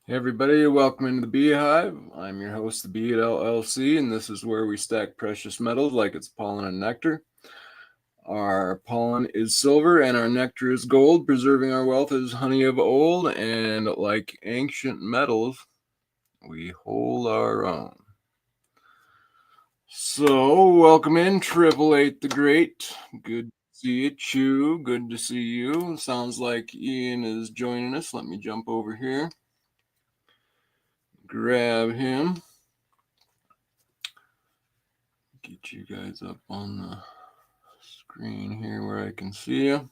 Hey everybody, welcome into the Beehive. I'm your host, TheBee at LLC, and this is where we stack precious metals like it's pollen and nectar. Our pollen is silver and our nectar is gold. Preserving our wealth is honey of old, and like ancient metals, we hold our own. So, welcome in, 888 the Great. Good to see you, Chew. Good to see you. Sounds like Ian is joining us. Let me jump over here. Grab him. Get you guys up on the screen here where I can see you.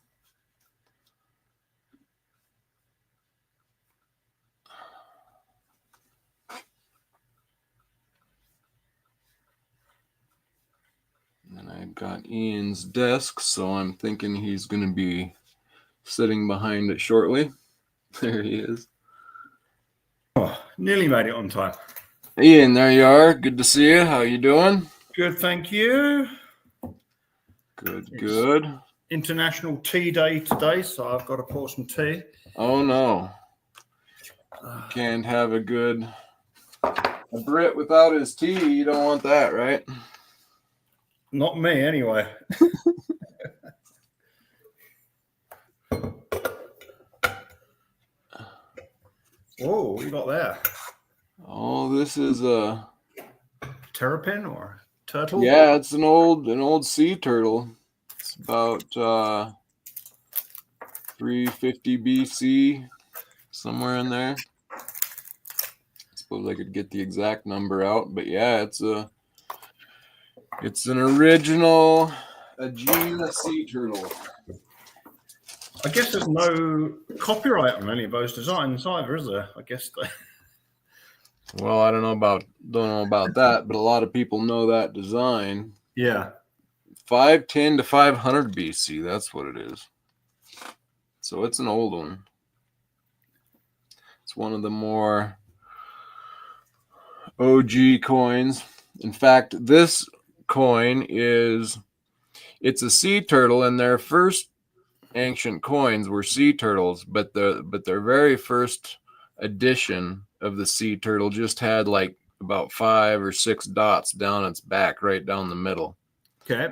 And I've got Ian's desk, so I'm thinking he's going to be sitting behind it shortly. There he is. Oh, nearly made it on time. Ian, there you are. Good to see you. How you doing? Good, thank you. Good. International Tea Day today, so I've got to pour some tea. Oh no. You can't have a Brit without his tea. You don't want that, right? Not me, anyway. Oh, what you got there? Oh, this is a terrapin or turtle? Yeah, it's an old sea turtle. It's about 350 BC, somewhere in there. I suppose I could get the exact number out, but yeah, it's an original Aegina sea turtle. I guess there's no copyright on any of those designs either, is there? I guess they... Well, I don't know about that, but a lot of people know that design. Yeah. 510 to 500 BC, that's what it is. So it's an old one. It's one of the more OG coins. In fact, this coin it's a sea turtle, and their first ancient coins were sea turtles, but their very first edition of the sea turtle just had like about 5 or 6 dots down its back, right down the middle. Okay.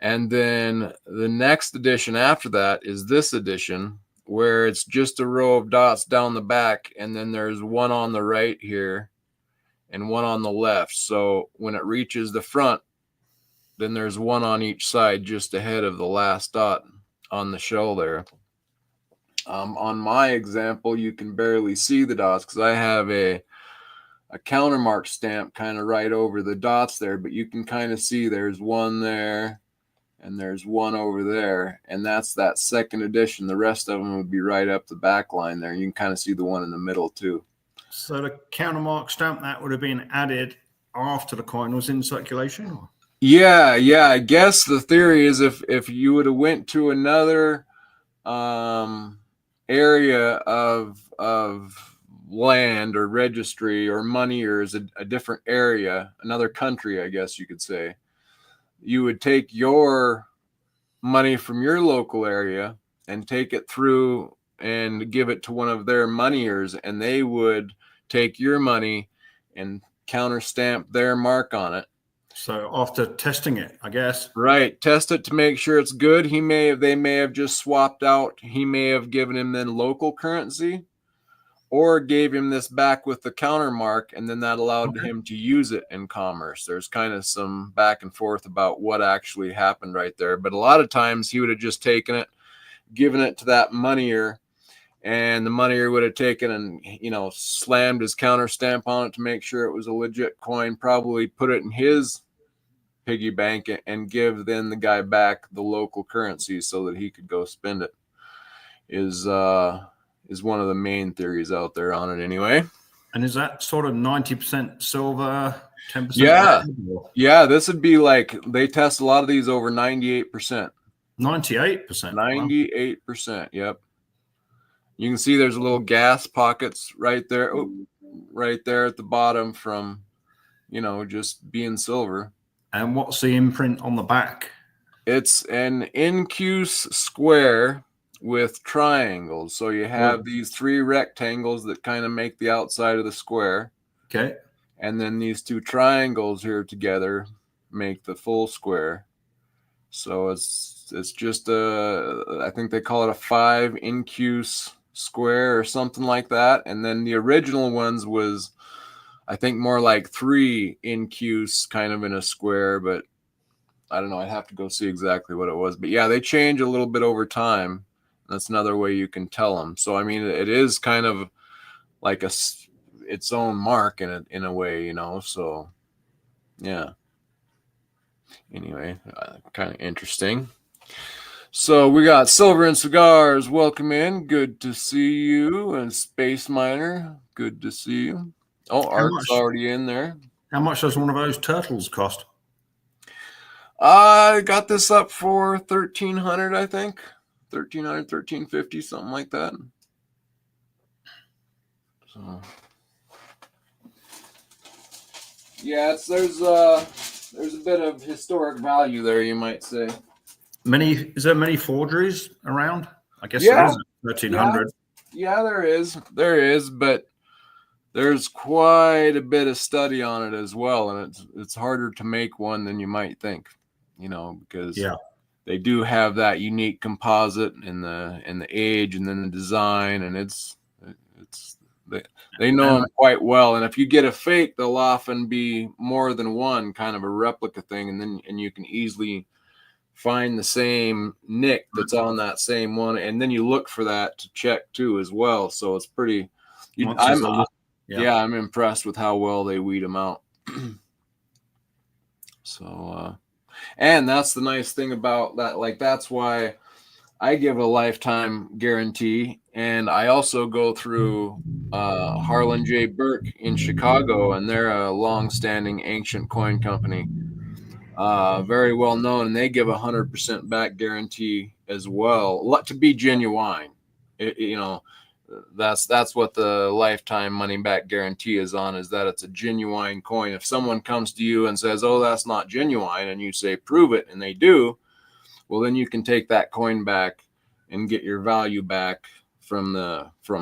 And then the next edition after that is this edition, where it's just a row of dots down the back, and then there's one on the right here and one on the left. So when it reaches the front, then there's one on each side just ahead of the last dot on the shell there. On my example, you can barely see the dots because I have a countermark stamp kind of right over the dots there, but you can kind of see there's one there and there's one over there, and that's that second edition. The rest of them would be right up the back line there. You can kind of see the one in the middle too. So the countermark stamp that would have been added after the coin was in circulation? Or? Yeah. I guess the theory is if you would have went to another area of land or registry or money, or is a different area, another country, I guess you could say, you would take your money from your local area and take it through and give it to one of their moneyers, and they would take your money and counter stamp their mark on it. So after testing it, I guess. Right. Test it to make sure it's good. They may have just swapped out. He may have given him then local currency, or gave him this back with the counter mark, and then that allowed him to use it in commerce. There's kind of some back and forth about what actually happened right there. But a lot of times he would have just taken it, given it to that money-er, and the money-er would have taken and, slammed his counter stamp on it to make sure it was a legit coin, probably put it in his piggy bank and give then the guy back the local currency so that he could go spend it. Is one of the main theories out there on it anyway. And is that sort of 90% silver, 10%? Yeah, this would be like, they test a lot of these over 98%. 98%? 98%, yep. You can see there's a little gas pockets right there, right there at the bottom from, just being silver. And what's the imprint on the back? It's an incuse square with triangles. So you have these 3 rectangles that kind of make the outside of the square. Okay. And then these 2 triangles here together make the full square. So it's just I think they call it a 5 incuse square or something like that. And then the original ones was, I think, more like 3 incuse kind of in a square, but I don't know. I'd have to go see exactly what it was. But yeah, they change a little bit over time. That's another way you can tell them. So I mean, it is kind of like its own mark in a way, you know. So yeah. Anyway, kind of interesting. So we got Silver and Cigars. Welcome in. Good to see you. And Space Miner. Good to see you. Oh, Ark's already in there. How much does one of those turtles cost? I got this up for 1,300, I think. 1,300, 1,350, something like that. So yeah, there's a bit of historic value there, you might say. Is there many forgeries around? I guess there is 1,300. Yeah, there is, but there's quite a bit of study on it as well, and it's harder to make one than you might think, you know, because they do have that unique composite in the age and then the design, and they know them quite well. And if you get a fake, they'll often be more than one, kind of a replica thing, and you can easily find the same nick that's on that same one, and then you look for that to check too as well. So it's pretty. I'm impressed with how well they weed them out. So, and that's the nice thing about that. Like, that's why I give a lifetime guarantee, and I also go through Harlan J. Burke in Chicago, and they're a long-standing ancient coin company, very well known, and they give 100% back guarantee as well to be genuine. You know, that's what the lifetime money back guarantee is on, is that it's a genuine coin. If someone comes to you and says, "Oh, that's not genuine," and you say, "Prove it," and they do, well, then you can take that coin back and get your value back from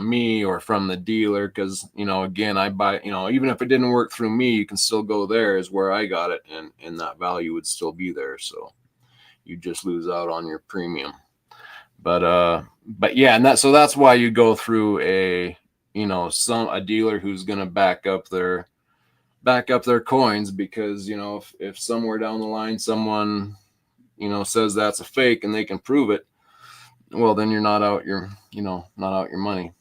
me or from the dealer. Because, you know, again, I buy, you know, even if it didn't work through me, you can still go there is where I got it, and that value would still be there. So you just lose out on your premium. But yeah, and that's why you go through a dealer who's going to back up their coins, because, you know, if somewhere down the line someone, you know, says that's a fake and they can prove it, well, then you're not out your money.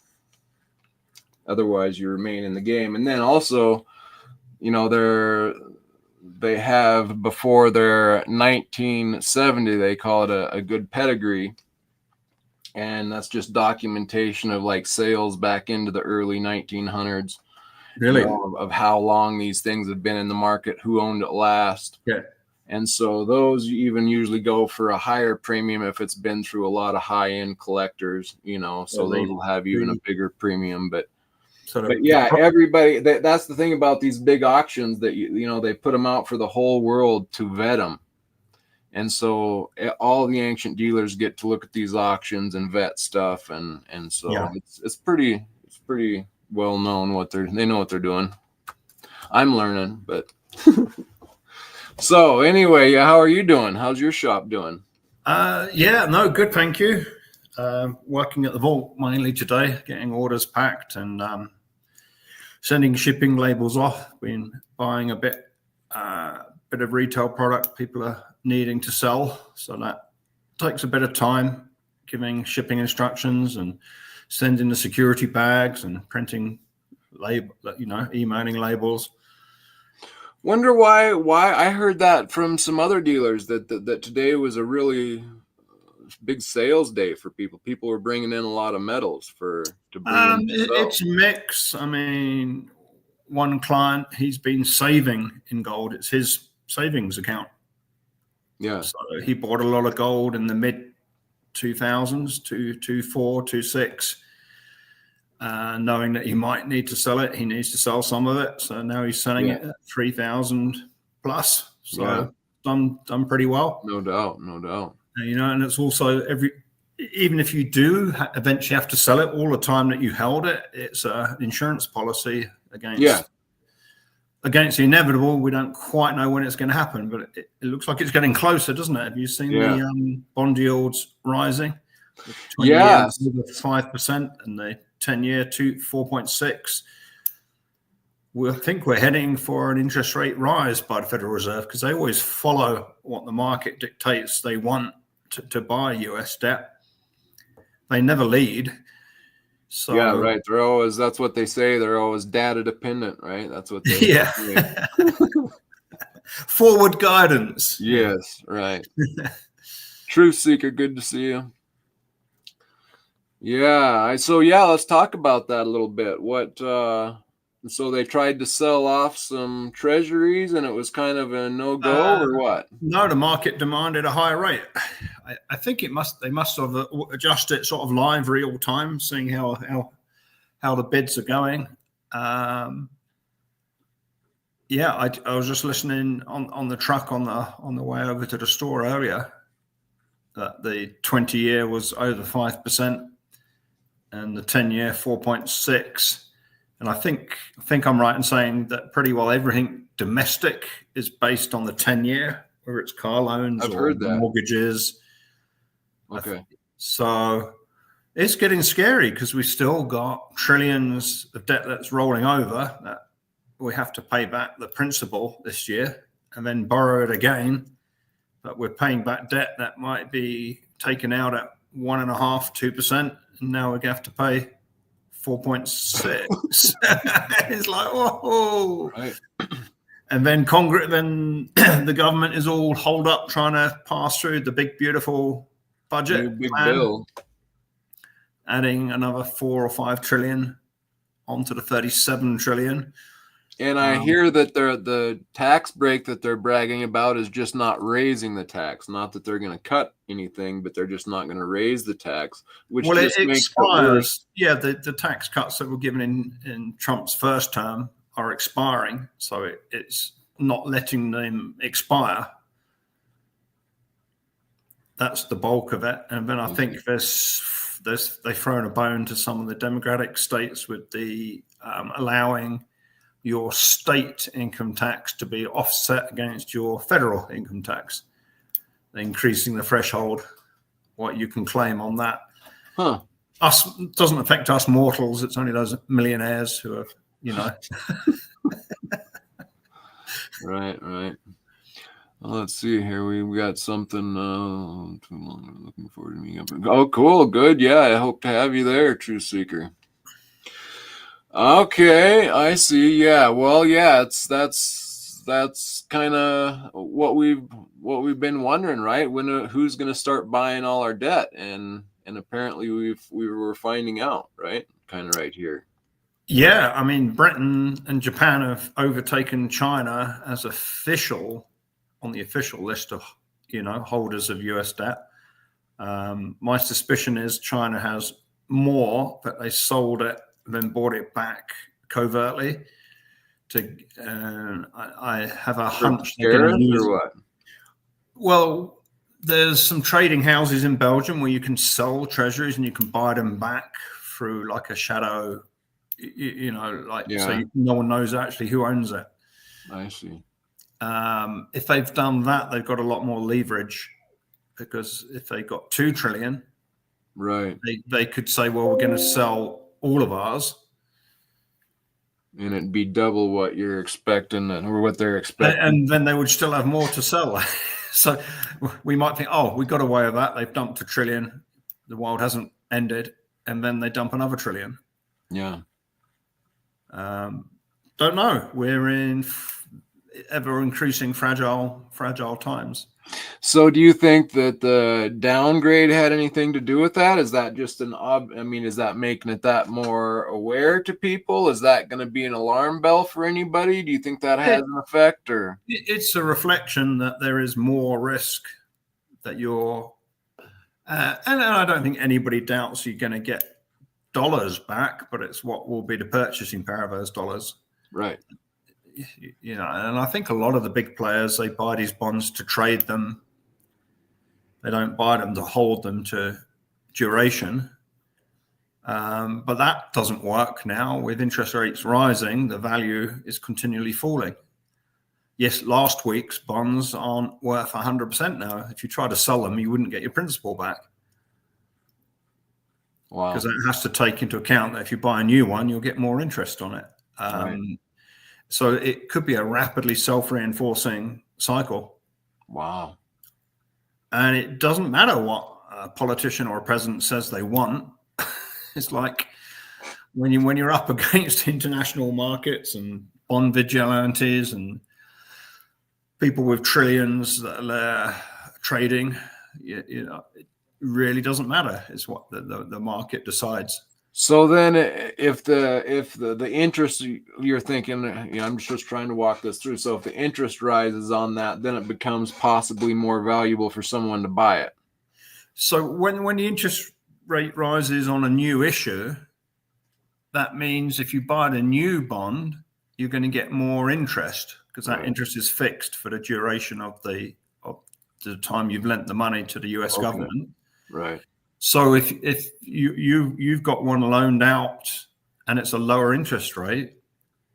Otherwise, you remain in the game. And then also, you know, they have, before their 1970, they call it a good pedigree. And that's just documentation of like sales back into the early 1900s. Really? You know, of how long these things have been in the market, who owned it last. Yeah. And so those even usually go for a higher premium if it's been through a lot of high-end collectors, you know, so those will have even a bigger premium. But yeah, everybody, that's the thing about these big auctions, that, you know, they put them out for the whole world to vet them. And so all the ancient dealers get to look at these auctions and vet stuff. And so it's pretty well known they know what they're doing. I'm learning, but so anyway, how are you doing? How's your shop doing? Good, thank you. Working at the vault mainly today, getting orders packed and sending shipping labels off. Been buying a bit of retail product people are needing to sell, so that takes a bit of time, giving shipping instructions and sending the security bags and printing emailing labels. Wonder why I heard that from some other dealers that today was a really big sales day for people. People were bringing in a lot of metals to bring in. It's a mix. I mean, one client, he's been saving in gold. It's his savings account. Yeah. So he bought a lot of gold in the mid 2000s, 2004, 2006. Knowing that he might need to sell it, he needs to sell some of it. So now he's selling it at 3,000 plus. So done pretty well. No doubt. You know, and it's also even if you do eventually have to sell it, all the time that you held it, it's an insurance policy against the inevitable. We don't quite know when it's going to happen, but it looks like it's getting closer, doesn't it? Have you seen the bond yields rising? The 20 years over 5% and the 10-year to 4.6. We think we're heading for an interest rate rise by the Federal Reserve, because they always follow what the market dictates they want to buy US debt. They never lead. So yeah, right. They're always, that's what they say. They're always data dependent, right? That's what they forward guidance. Yes, right. Truth seeker, good to see you. Yeah, so let's talk about that a little bit. What so they tried to sell off some treasuries and it was kind of a no-go, or what? No, the market demanded a higher rate. I think they must have adjusted it sort of live real time, seeing how the bids are going. I was just listening on the truck on the way over to the store earlier that the 20-year was over 5% and the 10-year 4.6. And I think I'm right in saying that pretty well everything domestic is based on the 10-year, whether it's car loans or mortgages. Okay. So it's getting scary because we still got trillions of debt that's rolling over that we have to pay back the principal this year and then borrow it again. But we're paying back debt that might be taken out at 1.5–2%. And now we have to pay 4.6. It's like, whoa. Right. And then the government is all holed up trying to pass through the big, beautiful budget big plan, bill, adding another 4 or 5 trillion onto the 37 trillion. And I hear that the tax break that they're bragging about is just not raising the tax. Not that they're going to cut anything, but they're just not going to raise the tax, which just makes it worse. Yeah, the tax cuts that were given in Trump's first term are expiring, so it's not letting them expire. That's the bulk of it. And then I think they've thrown a bone to some of the Democratic states with the allowing your state income tax to be offset against your federal income tax, increasing the threshold, what you can claim on that. Us doesn't affect us mortals. It's only those millionaires who are, Right. Well, let's see here. We got something too long. Looking forward to meeting up. Oh, cool. Good. Yeah, I hope to have you there, True Seeker. Okay, I see. Yeah, well, yeah, that's kind of what we've been wondering, right? Who's going to start buying all our debt, and apparently we were finding out, right? Kind of right here. Yeah, I mean, Britain and Japan have overtaken China as on the official list of holders of US debt. My suspicion is China has more, but they sold it, then bought it back covertly. I have a hunch they're going to use or what? Well, there's some trading houses in Belgium where you can sell treasuries and you can buy them back through like a shadow, so no one knows actually who owns it. I see. If they've done that, they've got a lot more leverage, because if they got 2 trillion, right, they could say, well, we're going to sell all of ours, and it'd be double what you're expecting or what they're expecting, and then they would still have more to sell. So we might think, oh, we got away with that. They've dumped 1 trillion. The world hasn't ended, and then they dump another 1 trillion. Yeah. Don't know. We're in ever increasing fragile times. So do you think that the downgrade had anything to do with that? Is that just is that making it that more aware to people? Is that going to be an alarm bell for anybody? Do you think that has an effect, or? It's a reflection that there is more risk that you're, and I don't think anybody doubts you're going to get dollars back, but it's what will be the purchasing power of those dollars. Right. And I think a lot of the big players, they buy these bonds to trade them. They don't buy them to hold them to duration. But that doesn't work now. With interest rates rising, the value is continually falling. Yes, last week's bonds aren't worth 100% now. If you try to sell them, you wouldn't get your principal back. Wow. Because that has to take into account that if you buy a new one, you'll get more interest on it. Right. So it could be a rapidly self-reinforcing cycle. Wow. And it doesn't matter what a politician or a president says they want. It's like when you're up against international markets and bond vigilantes and people with trillions that are trading, you know, it really doesn't matter. It's what the market decides. So then, if the interest you're thinking, you know, I'm just trying to walk this through. So if the interest rises on that, then it becomes possibly more valuable for someone to buy it. So when the interest rate rises on a new issue, that means if you buy a new bond, you're going to get more interest because that interest is fixed for the duration of the time you've lent the money to the US government. Right. So if you've got one loaned out and it's a lower interest rate,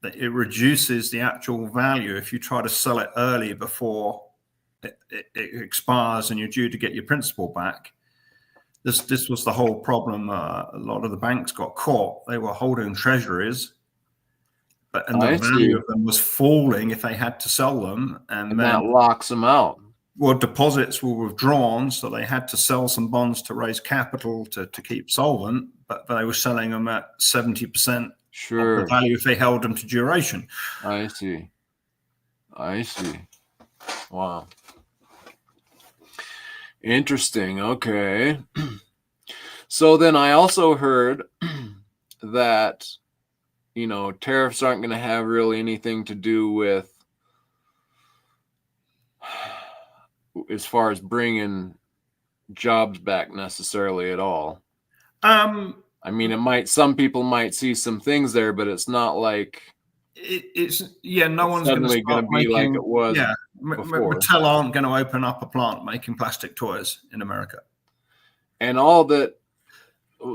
that it reduces the actual value if you try to sell it early before it expires and you're due to get your principal back. This was the whole problem. A lot of the banks got caught. They were holding treasuries, and the value of them was falling if they had to sell them, and then that locks them out. Well, deposits were withdrawn, so they had to sell some bonds to raise capital to keep solvent, but they were selling them at 70% of the value if they held them to duration. I see. Wow. Interesting. Okay. So then I also heard that, you know, tariffs aren't going to have really anything to do with as far as bringing jobs back necessarily at all. I mean, some people might see some things there, but it's not like no one's suddenly going to be like it was before. Mattel aren't going to open up a plant making plastic toys in America. And all that,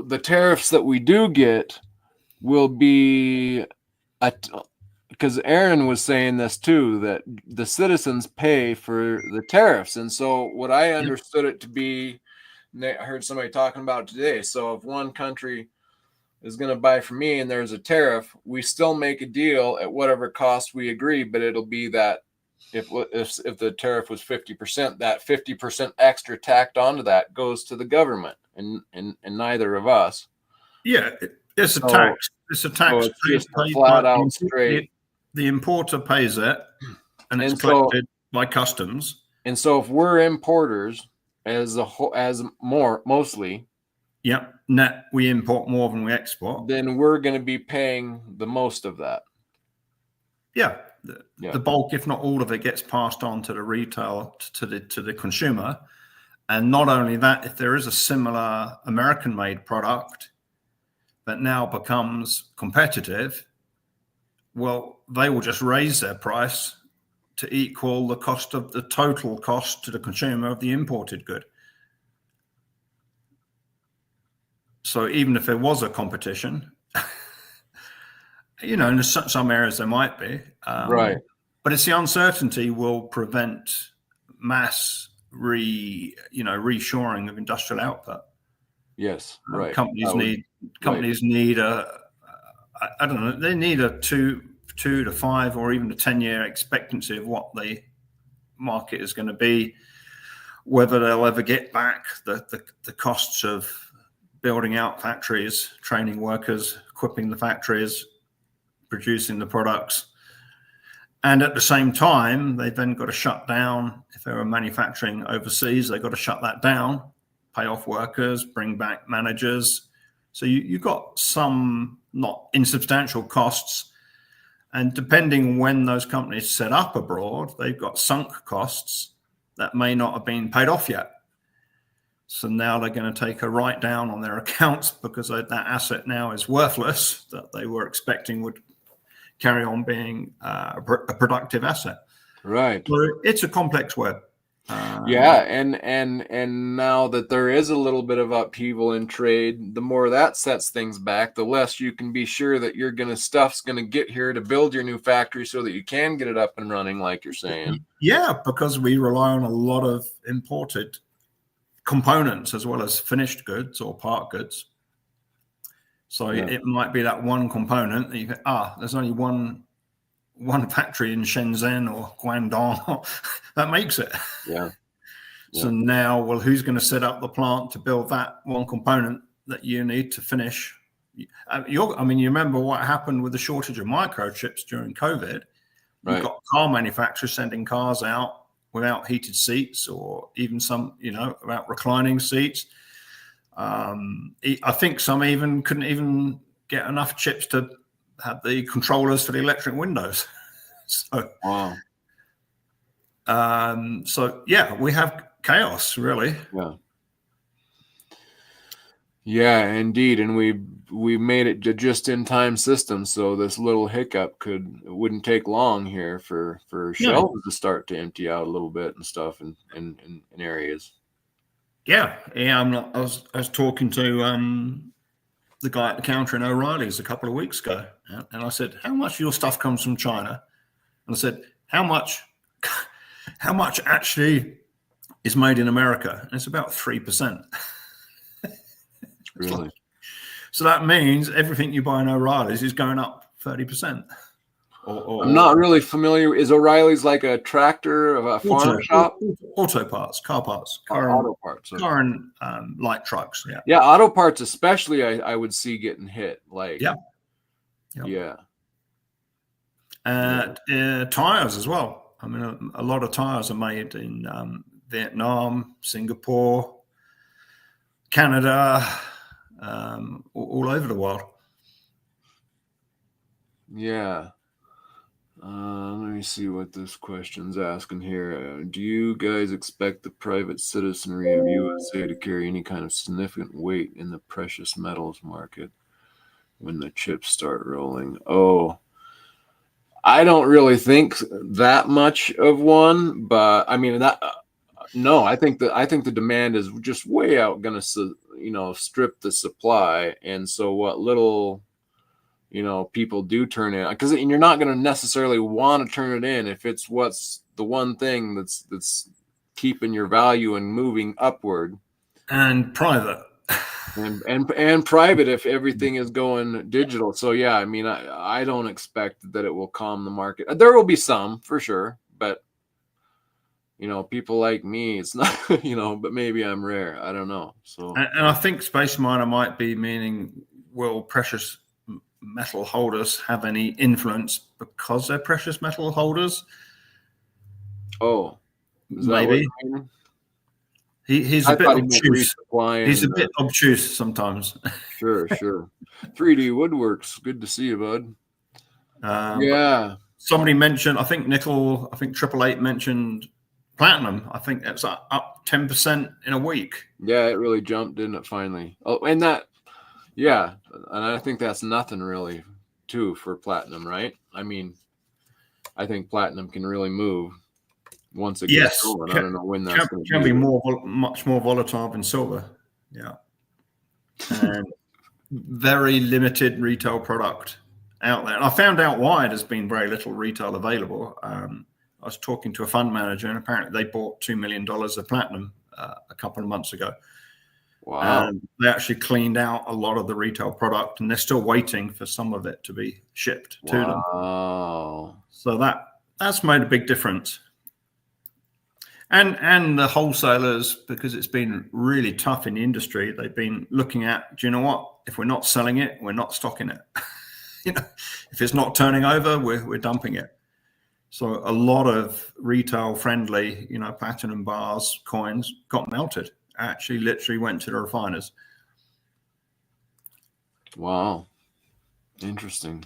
the tariffs that we do get will be because Aaron was saying this too, that the citizens pay for the tariffs. And so what I understood it to be, I heard somebody talking about it today. So if one country is going to buy from me and there's a tariff, we still make a deal at whatever cost we agree, but it'll be that if the tariff was 50%, that 50% extra tacked onto that goes to the government and neither of us. Yeah, it's a tax. It's a tax. So it's just flat out straight. The importer pays it, and it's collected by customs. And so, if we're importers, mostly, net we import more than we export. Then we're going to be paying the most of that. Yeah, the bulk, if not all of it, gets passed on to the retail to the consumer. And not only that, if there is a similar American-made product that now becomes competitive, well, they will just raise their price to equal the cost of the total cost to the consumer of the imported good. So even if there was a competition, you know, in some areas there might be, right? But it's the uncertainty will prevent mass reshoring of industrial output. Yes, right. Companies need I don't know. They need a 2 to 5 or even a 10-year expectancy of what the market is going to be, whether they'll ever get back the costs of building out factories, training workers, equipping the factories, producing the products. And at the same time, they've then got to shut down. If they were manufacturing overseas, they've got to shut that down, pay off workers, bring back managers. So you've got some not insubstantial costs. And depending when those companies set up abroad, they've got sunk costs that may not have been paid off yet. So now they're going to take a write down on their accounts because that asset now is worthless that they were expecting would carry on being a productive asset. Right. So it's a complex web. Yeah, and now that there is a little bit of upheaval in trade, the more that sets things back, the less you can be sure that stuff's gonna get here to build your new factory so that you can get it up and running, like you're saying. Yeah, because we rely on a lot of imported components as well as finished goods or part goods. So it might be that one component that you go, there's only one factory in Shenzhen or Guangdong that makes it. Yeah. So now, well, who's going to set up the plant to build that one component that you need to finish? I mean, you remember what happened with the shortage of microchips during COVID? You've got car manufacturers sending cars out without heated seats, or even some, without reclining seats. I think some even couldn't even get enough chips to have the controllers for the electric windows. So, wow. So yeah, we have chaos, really. Yeah, indeed, and we made it a just-in-time system, so this little hiccup wouldn't take long here for shelves to start to empty out a little bit and stuff in areas. Yeah. I was talking to the guy at the counter in O'Reilly's a couple of weeks ago, and I said, "How much of your stuff comes from China?" And I said, "How much actually is made in America?" And it's about 3%. Really? So that means everything you buy in O'Reilly's is going up 30%. I'm not really familiar. Is O'Reilly's like a tractor of a farm shop? Auto parts, car parts, auto parts, car and light trucks. Yeah. Yeah, auto parts especially. I would see getting hit. Like. Yeah. Tires as well. I mean, a lot of tires are made in Vietnam, Singapore, Canada, all over the world. Yeah. Let me see what this question's asking here. Do you guys expect the private citizenry of USA to carry any kind of significant weight in the precious metals market when the chips start rolling? Oh, I don't really think that much of one, but I mean no, I think the demand is just way out going to strip the supply, and so what little people do turn in, because you're not going to necessarily want to turn it in if it's what's the one thing that's keeping your value and moving upward. And private. And private if everything is going digital. So yeah, I mean, I don't expect that it will calm the market. There will be some for sure, but people like me, it's not, but maybe I'm rare. I don't know. So, and I think space miner might be meaning, will precious metal holders have any influence because they're precious metal holders? Oh, maybe. He's a bit obtuse. He's a bit obtuse sometimes. Sure. 3D Woodworks. Good to see you, bud. Yeah. Somebody mentioned, I think Nickel, I think 888 mentioned platinum. I think it's up 10% in a week. Yeah, it really jumped, didn't it, finally? Oh, and that, yeah. And I think that's nothing really, too, for platinum, right? I mean, I think platinum can really move once it gets going. I don't know when that's going to be much more volatile than silver. Yeah. And very limited retail product out there. And I found out why there's been very little retail available. I was talking to a fund manager, and apparently they bought $2 million of platinum a couple of months ago. Wow. And they actually cleaned out a lot of the retail product, and they're still waiting for some of it to be shipped to them. Wow. So that's made a big difference. And the wholesalers, because it's been really tough in the industry, they've been looking at, do you know what? If we're not selling it, we're not stocking it. If it's not turning over, we're dumping it. So a lot of retail-friendly, platinum bars, coins got melted. Actually, literally went to the refiners. Wow, interesting.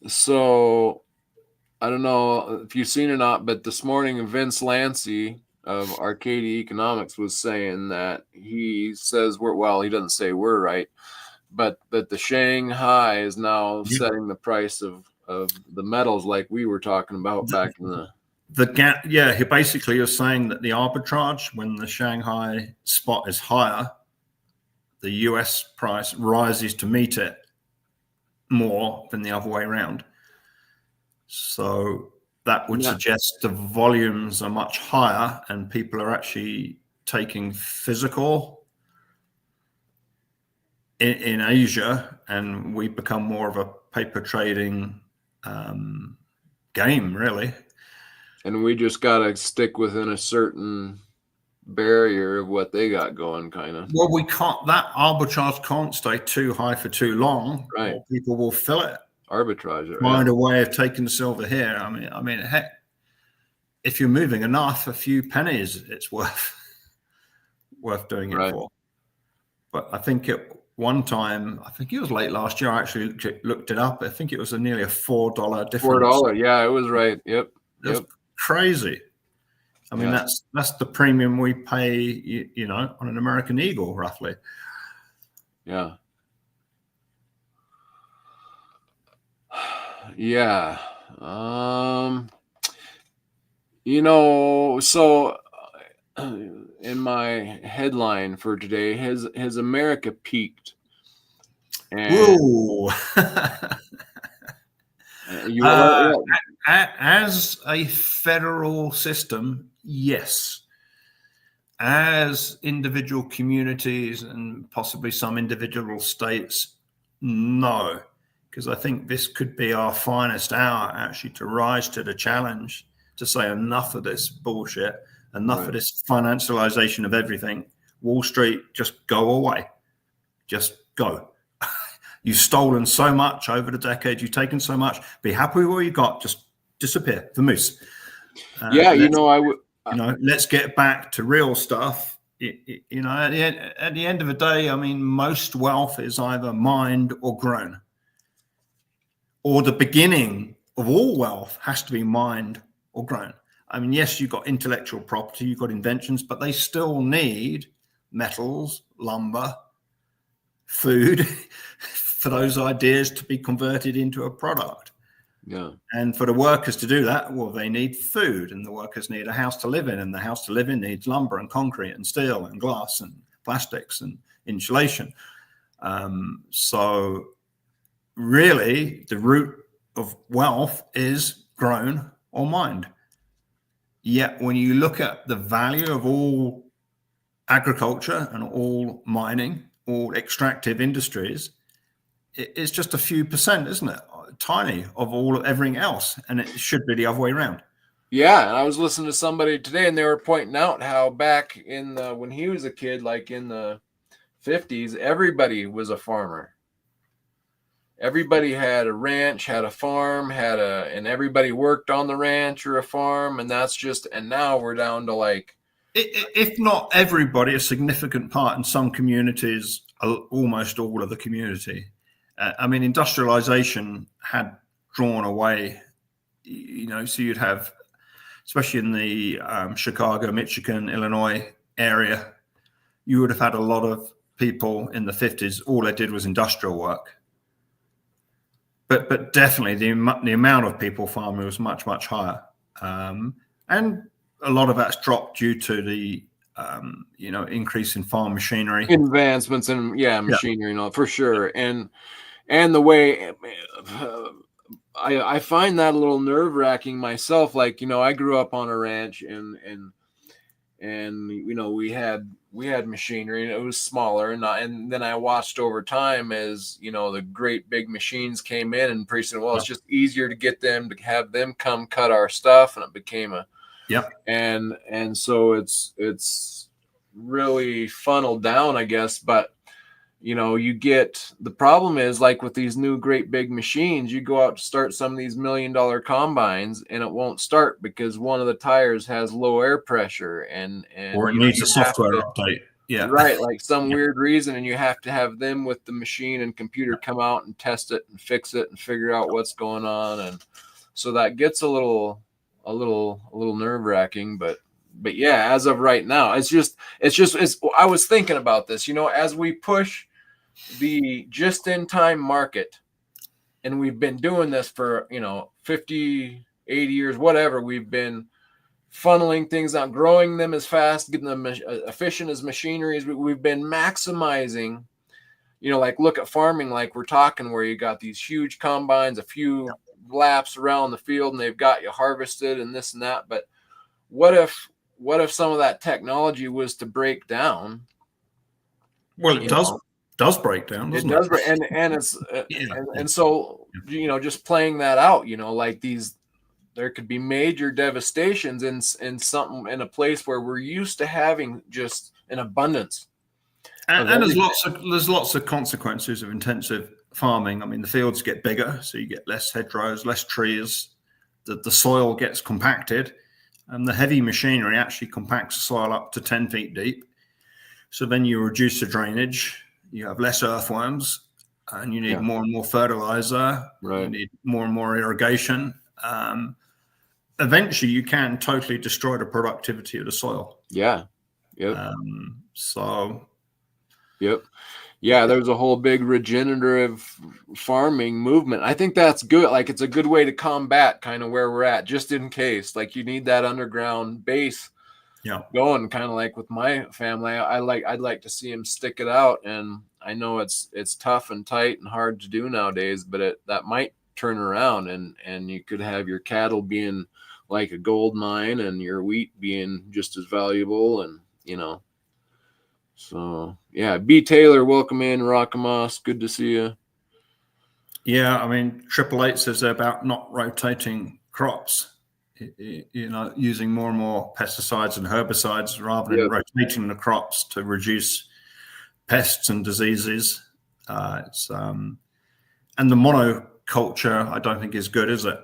So I don't know if you've seen or not, but this morning Vince Lancy of Arcadia Economics was saying that he says he doesn't say we're right, but that the Shanghai is now setting the price of the metals like we were talking about back in the gap. Yeah, he basically you're saying that the arbitrage when the Shanghai spot is higher, the US price rises to meet it more than the other way around. So that would suggest the volumes are much higher and people are actually taking physical in Asia, and we become more of a paper trading game, really. And we just got to stick within a certain barrier of what they got going, kind of. Well, we can't, that arbitrage can't stay too high for too long, right? Or people will fill it. Arbitrage it. Find a way of taking the silver here. I mean, heck, if you're moving enough, a few pennies, it's worth doing it for. But I think at one time, I think it was late last year, I actually looked it up. I think it was nearly a $4 difference. $4, yeah, it was right. Yep. That's crazy. I mean, that's the premium we pay, you know, on an American Eagle, roughly. Yeah. Yeah. You know, so in my headline for today, has America peaked? And whoa. As a federal system, yes. As individual communities and possibly some individual states, no. Because I think this could be our finest hour, actually, to rise to the challenge, to say enough of this bullshit, enough of this financialization of everything. Wall Street, just go away. Just go. You've stolen so much over the decades. You've taken so much. Be happy with what you got. Just disappear. The moose. Yeah, you know, I would. You know, let's get back to real stuff. You know, at the end of the day, I mean, most wealth is either mined or grown. Or the beginning of all wealth has to be mined or grown. I mean, yes, you've got intellectual property, you've got inventions, but they still need metals, lumber, food for those ideas to be converted into a product. Yeah. And for the workers to do that, well, they need food, and the workers need a house to live in, and the house to live in needs lumber and concrete and steel and glass and plastics and insulation. So really, the root of wealth is grown or mined. Yet when you look at the value of all agriculture and all mining, all extractive industries, it's just a few percent, isn't it? Tiny of everything else, and it should be the other way around. Yeah, and I was listening to somebody today, and they were pointing out how back in when he was a kid, like in the 50s, everybody was a farmer. Everybody had a ranch, had a farm, and everybody worked on the ranch or a farm, and and now we're down to like, if not everybody, a significant part in some communities, almost all of the community. I mean, industrialization had drawn away, you know, so you'd have, especially in the Chicago, Michigan, Illinois area, you would have had a lot of people in the 50s, all they did was industrial work. But definitely the amount of people farming was much, much higher. And a lot of that's dropped due to the, you know, increase in farm machinery. Advancements in, machinery and all, for sure. And the way I find that a little nerve-wracking myself. Like, you know, I grew up on a ranch, and you know, we had machinery, and it was smaller, and then I watched over time as, you know, the great big machines came in, and pretty soon, well, it's just easier to get them, to have them come cut our stuff, and it became and so it's really funneled down, I guess. But you know, the problem is, like with these new great big machines, you go out to start some of these $1 million combines, and it won't start because one of the tires has low air pressure, or it needs a software update. Yeah, right, like some weird reason, and you have to have them with the machine and computer come out and test it and fix it and figure out what's going on, and so that gets a little nerve-wracking. But yeah, as of right now, it's I was thinking about this, you know, as we push the just-in-time market and we've been doing this for, 50, 80 years, whatever. We've been funneling things out, growing them as fast, getting them efficient as machineries. We've been maximizing, like look at farming, like we're talking, where you got these huge combines, a few laps around the field, and they've got you harvested and this and that. But what if some of that technology was to break down? Well, it does break down, doesn't it? It does, and it's and so just playing that out, like there could be major devastations in something, in a place where we're used to having just an abundance. And there's lots of consequences of intensive farming. I mean, the fields get bigger, so you get less hedgerows, less trees. The soil gets compacted, and the heavy machinery actually compacts the soil up to 10 feet deep. So then you reduce the drainage, you have less earthworms, and you need more and more fertilizer. Right. You need more and more irrigation. Eventually, you can totally destroy the productivity of the soil. Yeah. Yep. Yep. Yeah, there's a whole big regenerative farming movement. I think that's good. Like, it's a good way to combat kind of where we're at, just in case. Like, you need that underground base going, kind of like with my family. I'd like to see him stick it out. And I know it's tough and tight and hard to do nowadays, but that might turn around, and you could have your cattle being like a gold mine and your wheat being just as valuable, and so yeah. B. Taylor, welcome in. Rockamos, good to see you. Yeah, I mean, 888 says they're about not rotating crops, using more and more pesticides and herbicides rather than rotating the crops to reduce pests and diseases. And the monoculture, I don't think is good, is it?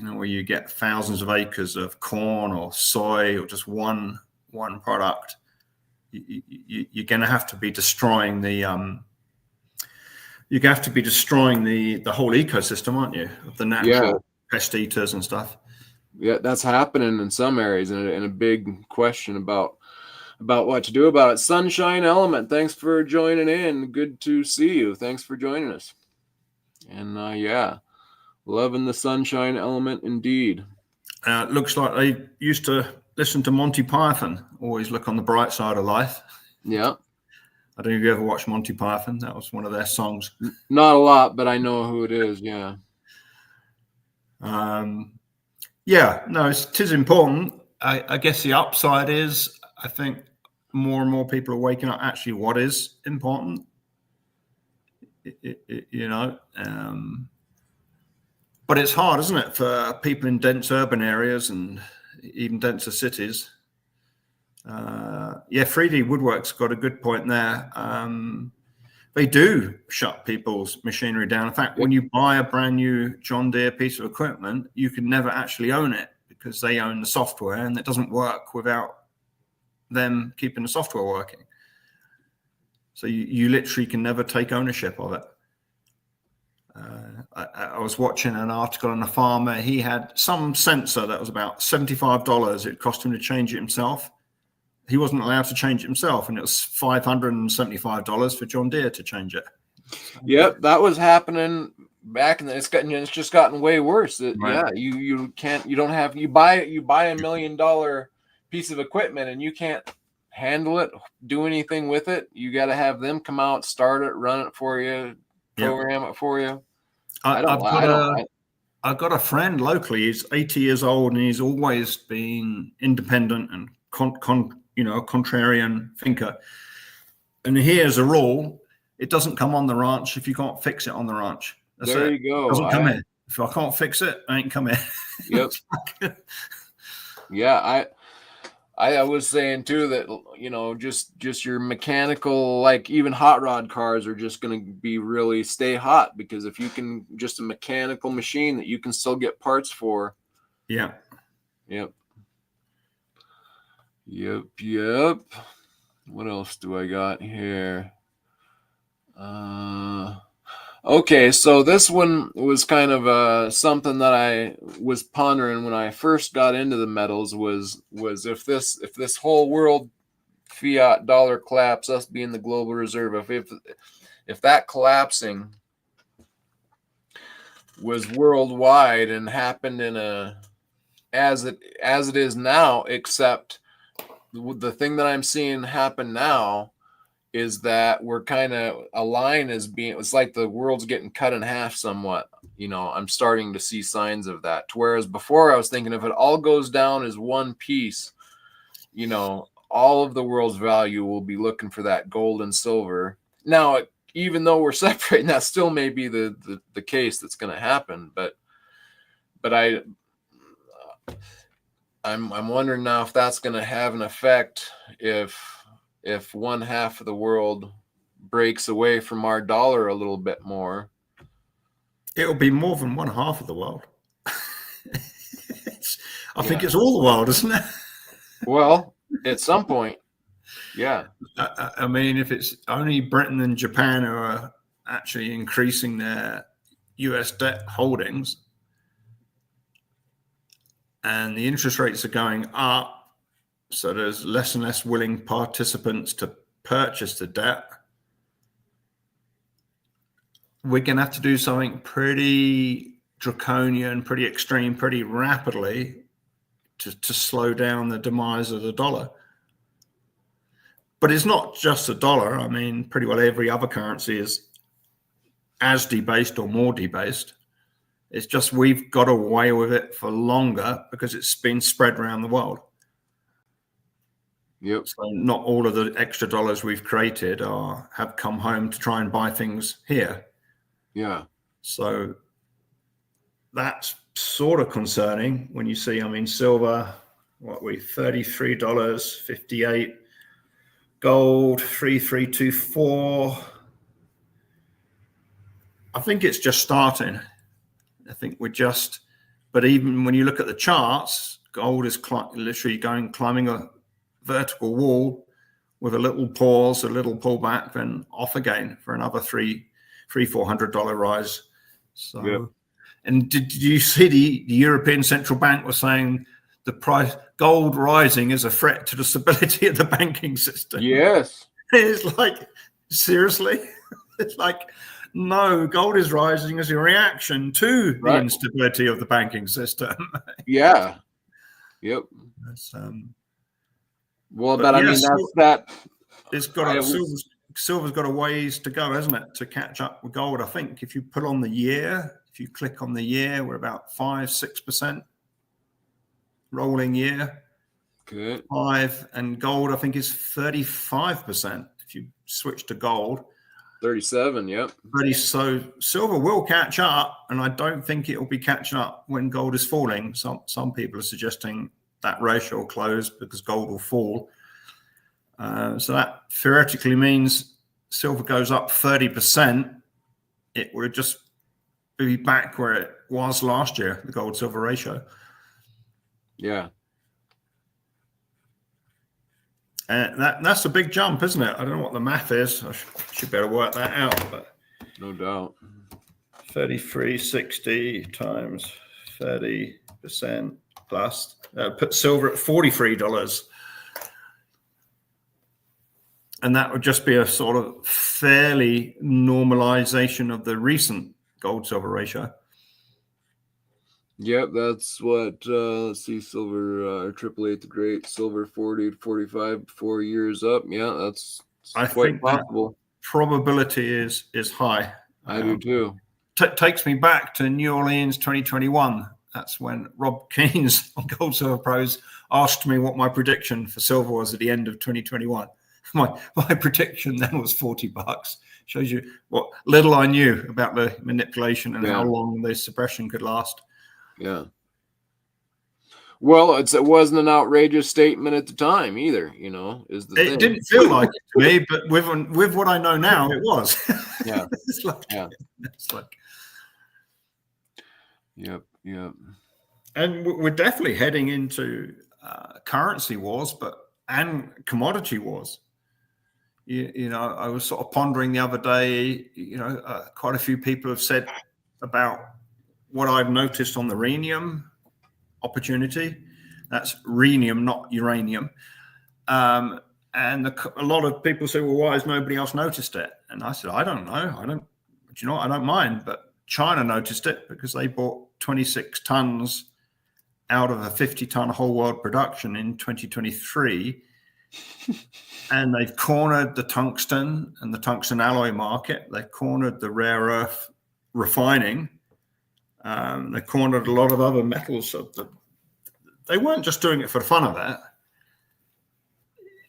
Where you get thousands of acres of corn or soy or just one product. You're going to have to be destroying the the whole ecosystem, aren't you, of the natural pest eaters and stuff. Yeah, that's happening in some areas, and a big question about what to do about it. Sunshine Element, thanks for joining in. Good to see you. Thanks for joining us. And loving the Sunshine Element indeed. Looks like they used to listen to Monty Python. Always look on the bright side of life. Yeah. I don't know if you ever watched Monty Python. That was one of their songs. Not a lot, but I know who it is. Yeah. Yeah, no, it is important. I guess the upside is, I think more and more people are waking up actually what is important. But it's hard, isn't it, for people in dense urban areas and even denser cities. 3D Woodwork's got a good point there. They do shut people's machinery down. In fact, when you buy a brand new John Deere piece of equipment, you can never actually own it because they own the software, and it doesn't work without them keeping the software working. So you literally can never take ownership of it. I was watching an article on a farmer. He had some sensor that was about $75. It cost him to change it himself. He wasn't allowed to change it himself, and it was $575 for John Deere to change it. Yep, that was happening back in the. It's just gotten way worse. Right. Yeah, you can't. You don't have. You buy $1 million piece of equipment, and you can't handle it, do anything with it. You got to have them come out, start it, run it for you, program it for you. I've got a friend locally. He's 80 years old, and he's always been independent and a contrarian thinker. And here's a rule: it doesn't come on the ranch if you can't fix it on the ranch. That's there it. You go. It doesn't come in. If I can't fix it, I ain't coming. Yep. Yeah, I was saying too that just your mechanical, like even hot rod cars are just going to be really stay hot, because if you can just a mechanical machine that you can still get parts for. Yeah. Yep. What else do I got here? Okay, so this one was kind of something that I was pondering when I first got into the metals was if this whole world fiat dollar collapse, us being the global reserve, if that collapsing, was worldwide and happened in a as it is now, except the thing that I'm seeing happen now is that we're kind of a line is being, it's like the world's getting cut in half somewhat. I'm starting to see signs of that. Whereas before I was thinking if it all goes down as one piece, all of the world's value will be looking for that gold and silver. Now, even though we're separating, that still may be the case that's going to happen. But I'm wondering now if that's going to have an effect if one half of the world breaks away from our dollar a little bit more. It'll be more than one half of the world. I think it's all the world, isn't it? Well, at some point, yeah. I mean, if it's only Britain and Japan who are actually increasing their US debt holdings and the interest rates are going up, so there's less and less willing participants to purchase the debt, we're going to have to do something pretty draconian, pretty extreme, pretty rapidly to slow down the demise of the dollar. But it's not just the dollar. I mean, pretty well every other currency is as debased or more debased. It's just we've got away with it for longer because it's been spread around the world. Yep. So not all of the extra dollars we've created have come home to try and buy things here. Yeah. So that's sort of concerning when you see, I mean, silver, $33.58, gold, 3324. I think it's just starting. I think but even when you look at the charts, gold is literally climbing a vertical wall with a little pause, a little pullback, then off again for another $400 rise. So, yep. And did you see the European Central Bank was saying the price gold rising is a threat to the stability of the banking system? Yes. It's like, seriously? It's like, no, gold is rising as a reaction to the instability of the banking system. Yeah. Yep. Well, but I mean, that's that. It's got silver's got a ways to go, hasn't it, to catch up with gold? I think if you put on the year, if you click on the year, we're about 5-6% rolling year. Good. 5, and gold I think is 35%. If you switch to gold, 37. Yep. So silver will catch up, and I don't think it will be catching up when gold is falling. Some people are suggesting that ratio will close because gold will fall. So that theoretically means silver goes up 30%. It would just be back where it was last year, the gold silver ratio. Yeah. And that's a big jump, isn't it? I don't know what the math is. I should better work that out. But no doubt. 3360 times 30% plus put silver at $43. And that would just be a sort of fairly normalization of the recent gold silver ratio. Yep, that's what, let's see, silver, 888 the Great, silver 40 to 45, 4 years up. Yeah, that's quite possible. Probability is high. I do too. Takes me back to New Orleans 2021. That's when Rob Keynes on Gold Silver Pros asked me what my prediction for silver was at the end of 2021. My prediction then was $40. Shows you what little I knew about the manipulation and how long the suppression could last. Yeah. Well, it wasn't an outrageous statement at the time either, is the thing. It didn't feel like it to me, but with what I know now, it was. Yeah. It's like. Yep. And we're definitely heading into currency wars, and commodity wars. I was sort of pondering the other day, quite a few people have said about what I've noticed on the rhenium opportunity. That's rhenium, not uranium. And a lot of people say, well, why has nobody else noticed it? And I said, I don't know. I don't mind. But China noticed it because they bought 26 tons out of a 50-ton whole world production in 2023. And they've cornered the tungsten and the tungsten alloy market. They cornered the rare earth refining. They cornered a lot of other metals. They weren't just doing it for the fun of it.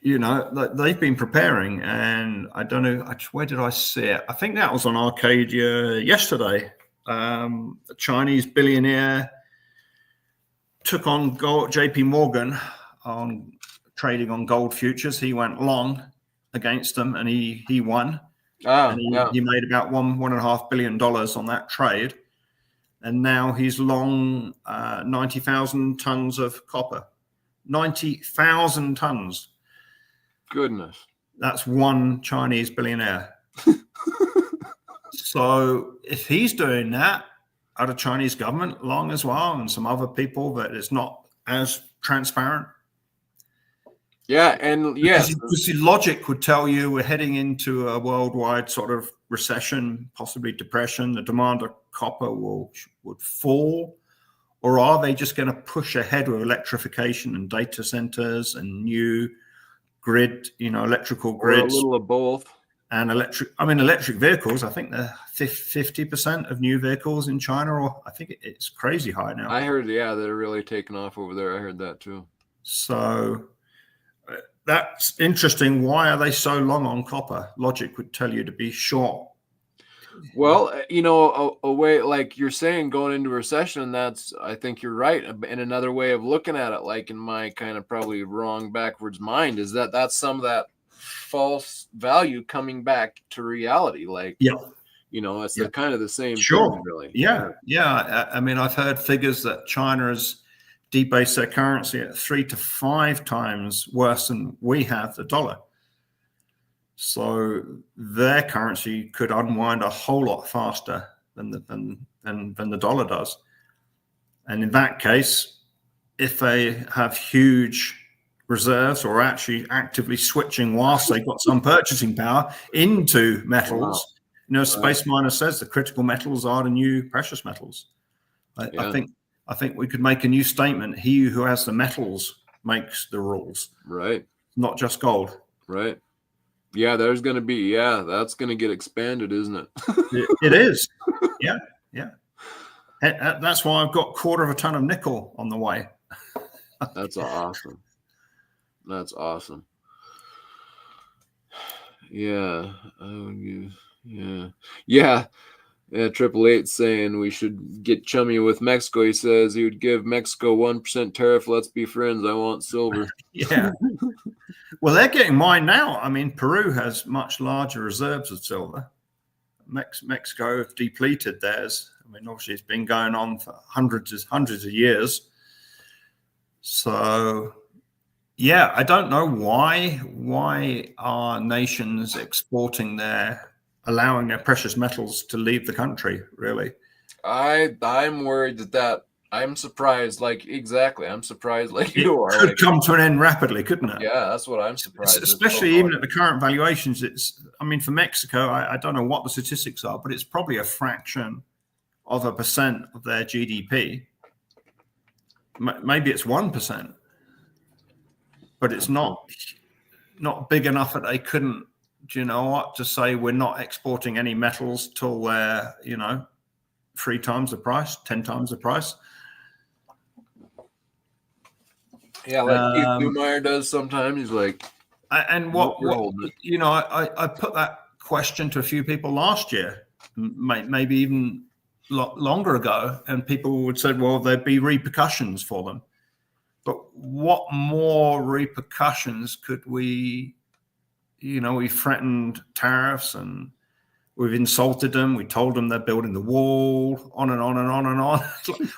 They've been preparing, and I don't know, where did I see it? I think that was on Arcadia yesterday. A Chinese billionaire took on JP Morgan on trading on gold futures. He went long against them, and he won. He made about $1.5 billion on that trade. And now he's long 90,000 tons of copper. 90,000 tons. Goodness. That's one Chinese billionaire. So if he's doing that, are the Chinese government long as well, and some other people that it's not as transparent? Yeah, and yes. Because the logic would tell you we're heading into a worldwide sort of recession, possibly depression. The demand of copper would fall. Or are they just going to push ahead with electrification and data centers and new grid, electrical grids? Or a little of both. And electric vehicles, I think they're 50% of new vehicles in China, or I think it's crazy high now. I heard, they're really taking off over there. I heard that too. So that's interesting. Why are they so long on copper? Logic would tell you to be short. Well, a way, like you're saying, going into recession, I think you're right. And another way of looking at it, like in my kind of probably wrong backwards mind, is that's some of that false value coming back to reality. Like, it's kind of the same thing, really. Yeah. I mean, I've heard figures that China has debased their currency at 3 to 5 times worse than we have the dollar. So their currency could unwind a whole lot faster than the dollar does. And in that case, if they have huge reserves or actually actively switching whilst they've got some purchasing power into metals, Space Miner says the critical metals are the new precious metals. I think we could make a new statement. He who has the metals makes the rules. Right. Not just gold. Right. Yeah, there's going to be, that's going to get expanded, isn't it? It is. Yeah. That's why I've got 1/4 ton of nickel on the way. That's awesome. That's awesome. Yeah. Yeah. 888 saying we should get chummy with Mexico. He says he would give Mexico 1% tariff. Let's be friends. I want silver. Yeah. Well, they're getting mine now. I mean, Peru has much larger reserves of silver. Mexico have depleted theirs. I mean, obviously, it's been going on for hundreds of years. So, I don't know why are nations allowing their precious metals to leave the country, really. I'm worried that I'm surprised, I'm surprised like you are. It could come to an end rapidly, couldn't it? Yeah, that's what I'm surprised. Especially even at the current valuations. For Mexico, I don't know what the statistics are, but it's probably a fraction of a percent of their GDP. Maybe it's 1%, but it's not big enough that they couldn't, to say we're not exporting any metals till they're, 3 times the price, 10 times the price. Yeah, like Keith Neumeyer does sometimes. He's like, I put that question to a few people last year, maybe even longer ago, and people would say, well, there'd be repercussions for them. But what more repercussions could we, we threatened tariffs and we've insulted them. We told them they're building the wall, on and on and on and on.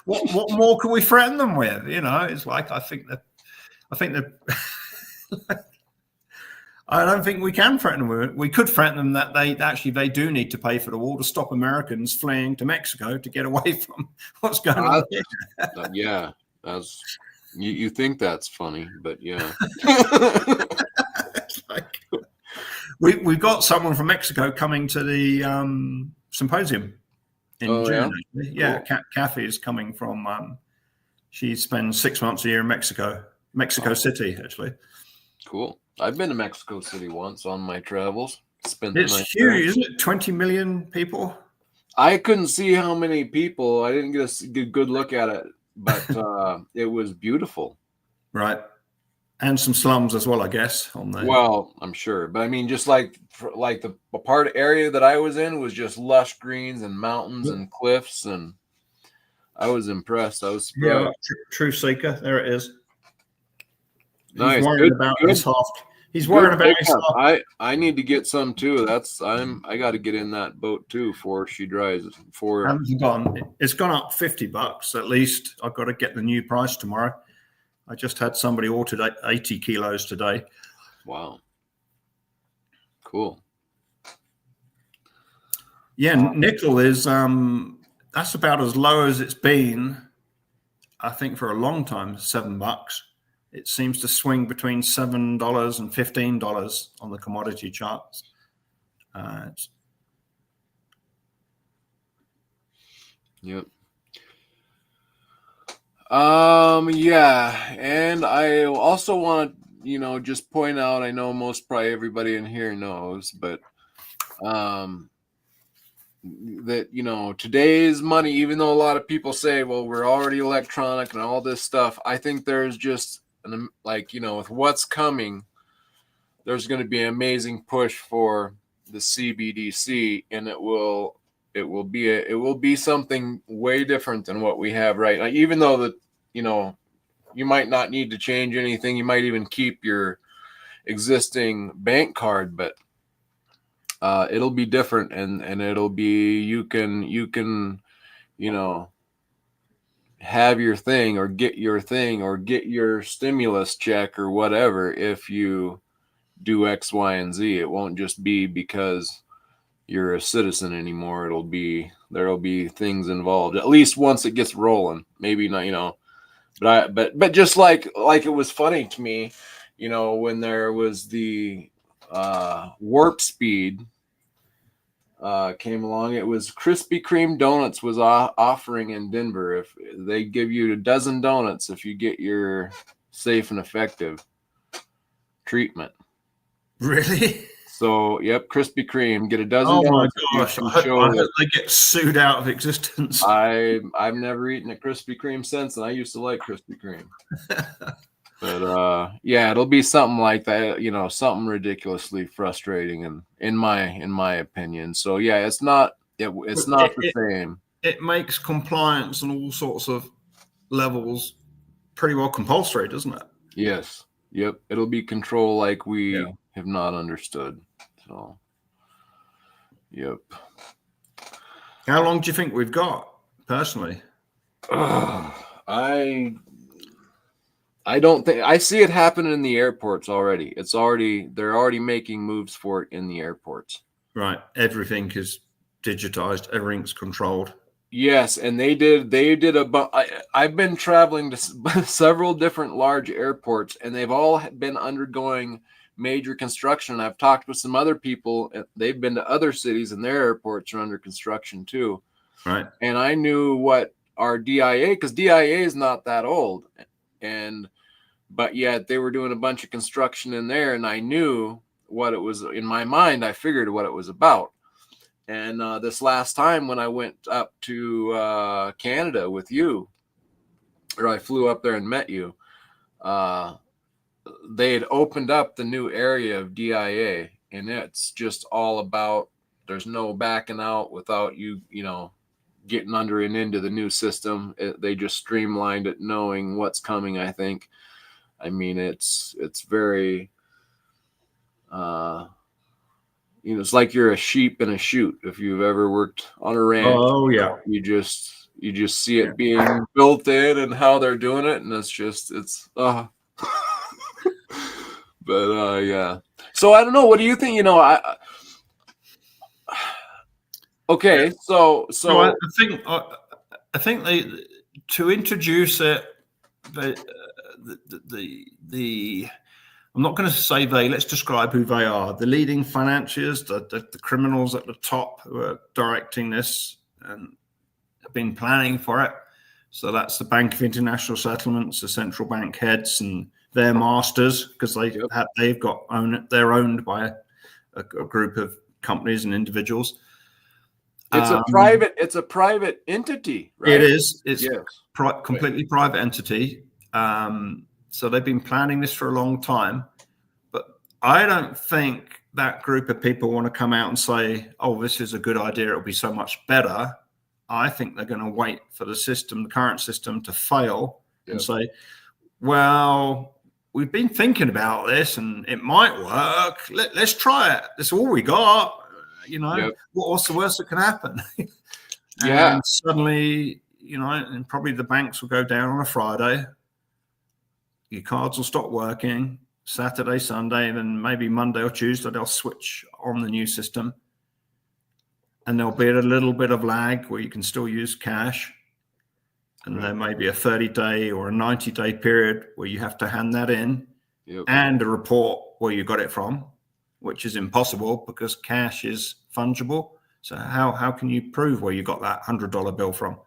What more can we threaten them with? It's like, I think that I don't think we can threaten them with it. We could threaten them that they do need to pay for the wall to stop Americans fleeing to Mexico to get away from what's going on here. Yeah, you think that's funny, but yeah. It's like, we've got someone from Mexico coming to the symposium. in Oh yeah, June. Actually. Yeah, cool. Kathy is coming from. She spends 6 months a year in Mexico City, actually. Cool. I've been to Mexico City once on my travels. Spent the It's night there. huge, isn't it? 20 million people. I couldn't see how many people. I didn't get a good look at it, but it was beautiful. Right. And some slums as well, I guess. Well, I'm sure, but I mean, just like the part area that I was in was just lush greens and mountains and cliffs, and I was impressed. I was surprised. Yeah, True Seeker. There it is. Nice. He's worried about his half. He's Good worried about his pickup. half. I need to get some too. I got to get in that boat too before she dries. It's gone up $50 at least. I've got to get the new price tomorrow. I just had somebody ordered 80 kilos today. Wow. Cool. Yeah, nickel is that's about as low as it's been, I think, for a long time. $7. It seems to swing between $7 and $15 on the commodity charts. Yep. Yeah, and I also want to, just point out, I know probably everybody in here knows, but that today's money, even though a lot of people say, well, we're already electronic and all this stuff, I think there's just with what's coming, there's going to be an amazing push for the CBDC, and it will be something way different than what we have right now. Even though that you might not need to change anything, you might even keep your existing bank card, but it'll be different, and it'll be you can have your thing or get your stimulus check or whatever if you do X, Y, and Z. It won't just be because you're a citizen anymore. There'll be things involved, at least once it gets rolling. Maybe not, but just like it was funny to me, when there was the warp speed came along. It was Krispy Kreme donuts was offering in Denver. If they give you a dozen donuts if you get your safe and effective treatment. Really? So, yep, Krispy Kreme, get a dozen. Oh donuts. My gosh! I hope they get sued out of existence. I've never eaten a Krispy Kreme since, and I used to like Krispy Kreme. But yeah, it'll be something like that, something ridiculously frustrating, and in my opinion. So yeah, it's not the same. It makes compliance on all sorts of levels pretty well compulsory, doesn't it? Yes. Yep. It'll be control like we have not understood. So yep. How long do you think we've got, personally? I don't think I see it happening in the airports already. They're already making moves for it in the airports. Right. Everything is digitized. Everything's controlled. Yes, and they did I've been traveling to several different large airports, and they've all been undergoing major construction. I've talked with some other people. They've been to other cities, and their airports are under construction too. Right. And I knew what our DIA, because DIA is not that old, but yet they were doing a bunch of construction in there, and I knew what it was. In my mind, I figured what it was about. And this last time when I went up to Canada with you, or I flew up there and met you, they had opened up the new area of DIA, and it's just all about, there's no backing out without you getting under and into the new system. They just streamlined it, knowing what's coming, I think. I mean, it's very, it's like you're a sheep in a chute. If you've ever worked on a ranch, you just see it being built in and how they're doing it, and but yeah. So I don't know. What do you think? Okay, so I think they, to introduce it, the I'm not going to say they. Let's describe who they are. The leading financiers, the criminals at the top who are directing this, and been planning for it. So that's the Bank of International Settlements, the central bank heads and their masters, because they're owned by a group of companies and individuals. It's a private entity, right? It is. It's yes. Completely private entity. So they've been planning this for a long time, but I don't think that group of people want to come out and say, "Oh, this is a good idea. It'll be so much better." I think they're going to wait for the current system to fail and say, "Well, we've been thinking about this and it might work. Let's try it. That's all we got. What's the worst that can happen?" And suddenly, and probably the banks will go down on a Friday. Your cards will stop working Saturday, Sunday, and then maybe Monday or Tuesday they'll switch on the new system. And there'll be a little bit of lag where you can still use cash. And there may be a 30-day or a 90-day period where you have to hand that in and a report where you got it from, which is impossible because cash is fungible. So how can you prove where you got that $100 bill from?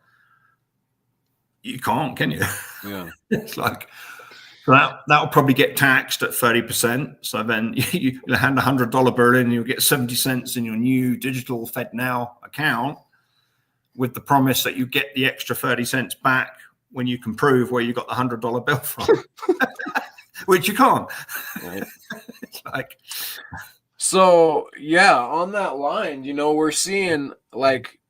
You can't, can you? Yeah. It's like that'll probably get taxed at 30%. So then you hand a $100 bill in, and you'll get 70 cents in your new digital FedNow account, with the promise that you get the extra 30 cents back when you can prove where you got the $100 bill from, which you can't. Right. It's like. So yeah, on that line, we're seeing like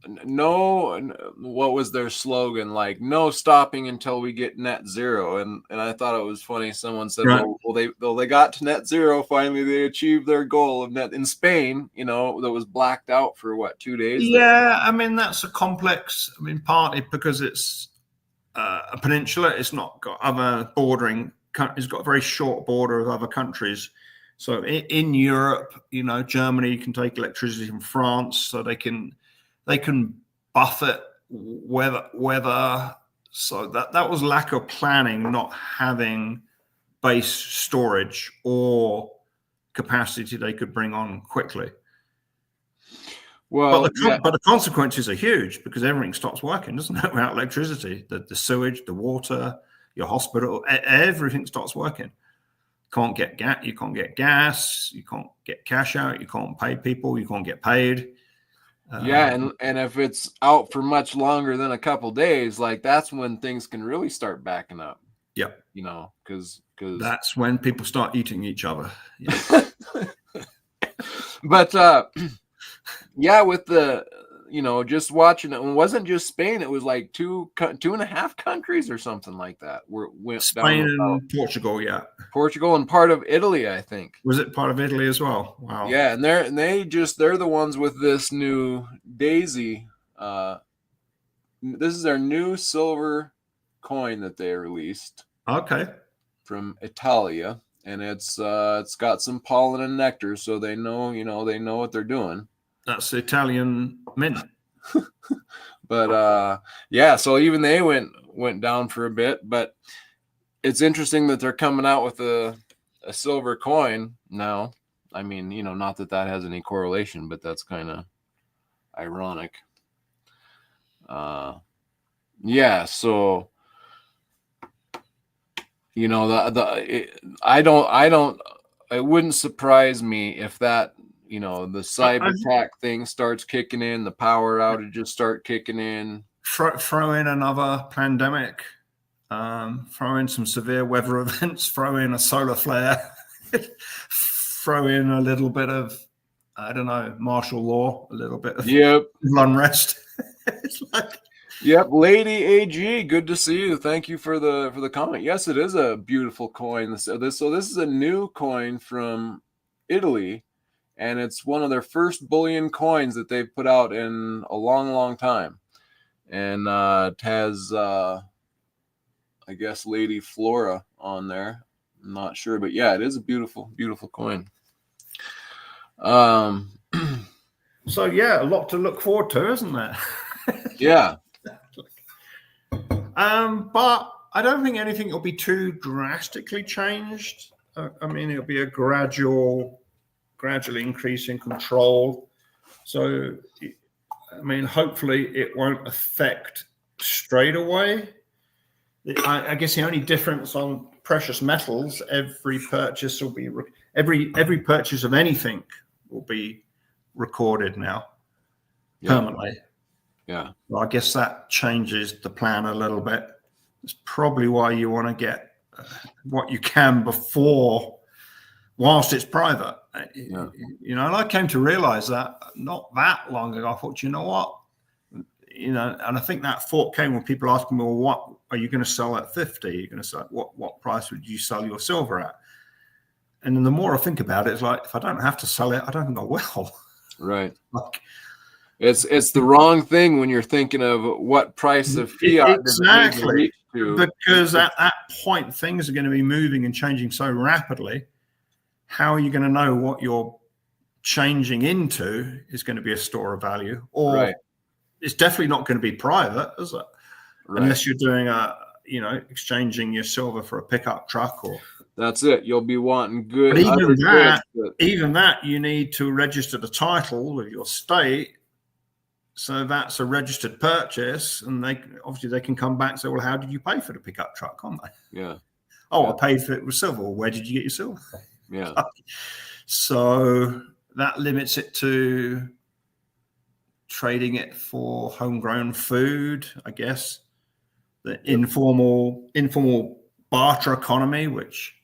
what was their slogan? Like, no stopping until we get net zero. And I thought it was funny. Someone said, right. well, they got to net zero. Finally, they achieved their goal of net in Spain, that was blacked out for what, 2 days? Yeah. I mean, that's a complex, partly because it's a peninsula. It's not got other bordering. It's got a very short border of other countries. So in Europe, Germany can take electricity from France, so they can buffet weather. So that was lack of planning, not having base storage or capacity they could bring on quickly. Well, but the consequences are huge because everything stops working, doesn't it? Without electricity, the sewage, the water, your hospital, everything stops working. You can't get gas, you can't get cash out, you can't pay people, you can't get paid. And if it's out for much longer than a couple days, like that's when things can really start backing up. Yeah, because that's when people start eating each other. Yeah. But with the just watching it, it wasn't just Spain. It was like 2.5 countries or something like that. Went Spain and Portugal, Portugal and part of Italy, I think. Was it part of Italy as well? Wow. Yeah, and they're the ones with this new Daisy. This is their new silver coin that they released. Okay. From Italia, and it's got some pollen and nectar, so they know what they're doing. That's the Italian mint. But so even they went down for a bit, but it's interesting that they're coming out with a silver coin now. I mean, not that has any correlation, but that's kind of ironic. So it wouldn't surprise me if that the cyber attack thing starts kicking in, the power outages start kicking in. Throw in another pandemic, throw in some severe weather events, throw in a solar flare, throw in a little bit of, I don't know, martial law, a little bit of unrest. It's like, yep, Lady AG, good to see you. Thank you for the comment. Yes, it is a beautiful coin. This is a new coin from Italy. And it's one of their first bullion coins that they've put out in a long, long time. And it has, I guess, Lady Flora on there. I'm not sure. But, yeah, it is a beautiful, beautiful coin. So, yeah, a lot to look forward to, isn't there? Yeah. But I don't think anything will be too drastically changed. I mean, it'll be a gradual increase in control. So I mean, hopefully it won't affect straight away. I guess the only difference on precious metals, every purchase will be every purchase of anything will be recorded now permanently. Yeah. Well, I guess that changes the plan a little bit. It's probably why you want to get what you can before, whilst it's private. Yeah. You know, and I came to realize that not that long ago. I thought, you know what? You know, and I think that thought came when people asked me, well, what are you going to sell at 50? Are you going to sell, what price would you sell your silver at? And then the more I think about it, it's like, if I don't have to sell it, I don't think I will. Right. Like, it's the wrong thing when you're thinking of what price of fiat exactly, to. because at that point things are going to be moving and changing so rapidly. How are you going to know what you're changing into is going to be a store of value, or Right. it's definitely not going to be private, is it? Right. Unless you're doing exchanging your silver for a pickup truck, or that's it. You'll be wanting good. But even that, you need to register the title of your state. So that's a registered purchase, and they can come back and say, well, how did you pay for the pickup truck, can't they? Yeah. Oh, I paid for it with silver. Well, where did you get your silver? Yeah. So that limits it to trading it for homegrown food, I guess. The informal barter economy, which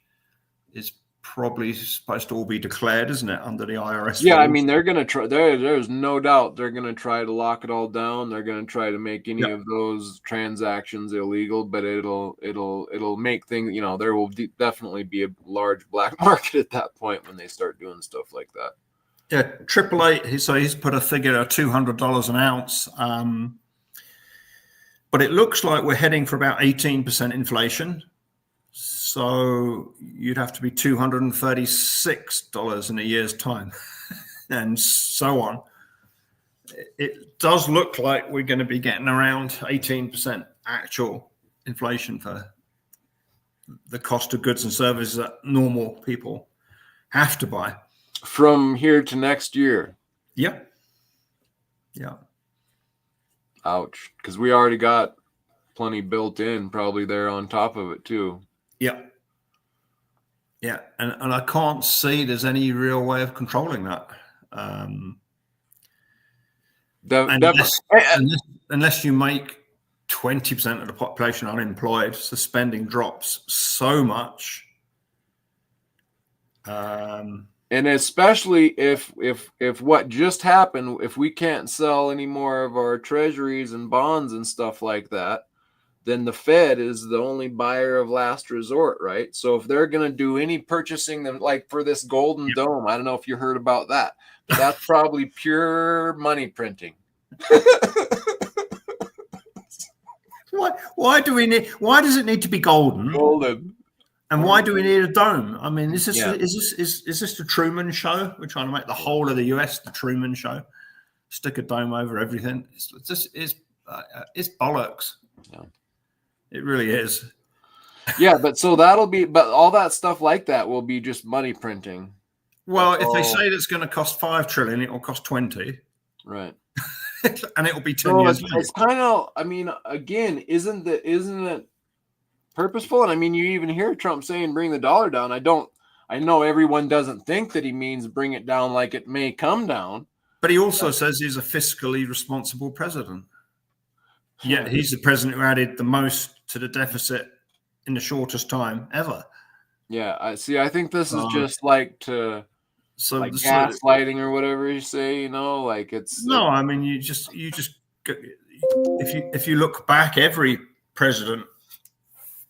is probably supposed to all be declared, isn't it, under the IRS? Yeah, rules? I mean, they're going to try. There's no doubt they're going to try to lock it all down. They're going to try to make any of those transactions illegal, but it'll make things. You know, there will definitely be a large black market at that point when they start doing stuff like that. Yeah, 888. So he's put a figure of $200 an ounce. But it looks like we're heading for about 18% inflation. So you'd have to be $236 in a year's time, and so on. It does look like we're going to be getting around 18% actual inflation for the cost of goods and services that normal people have to buy. From here to next year. Yeah. Yeah. Ouch. Because we already got plenty built in probably there on top of it too. Yeah. Yeah. And I can't see there's any real way of controlling that. Unless you make 20% of the population unemployed, so spending drops so much. And especially if what just happened, if we can't sell any more of our treasuries and bonds and stuff like that, then the Fed is the only buyer of last resort, right? So if they're going to do any purchasing, them like for this golden dome, I don't know if you heard about that, but that's probably pure money printing. Why does it need to be golden? Golden. And why do we need a dome? I mean, is this the Truman Show? We're trying to make the whole of the US the Truman Show. Stick a dome over everything. It's bollocks. Yeah. It really is. Yeah, but all that stuff like that will be just money printing. Well, if they say that's going to cost $5 trillion, it will cost 20. Right. And it will be 10 years later. It's kind of, I mean, again, isn't it purposeful? And I mean, you even hear Trump saying bring the dollar down. I know everyone doesn't think that he means bring it down like it may come down. But he also says he's a fiscally responsible president. Yeah, he's the president who added the most to the deficit in the shortest time ever. Yeah, I think this is just like gaslighting or whatever you say, like it's. No, I mean, you just if you look back, every president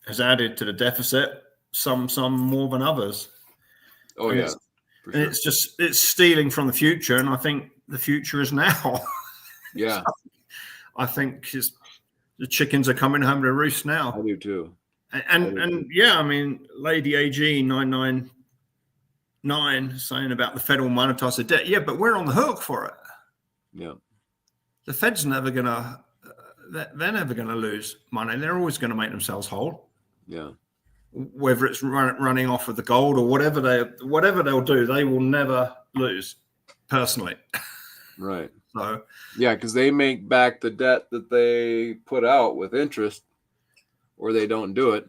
has added to the deficit, some more than others. Oh, and yeah. And sure. It's stealing from the future, and I think the future is now. Yeah. I think the chickens are coming home to roost now. I do too. And yeah, I mean, Lady AG 999 saying about the federal monetized debt. Yeah, but we're on the hook for it. Yeah. The Fed's never gonna. They're never going to lose money. They're always going to make themselves whole. Yeah. Whether it's running off of the gold or whatever they'll do, they will never lose. Personally. Right. So yeah, because they make back the debt that they put out with interest, or they don't do it.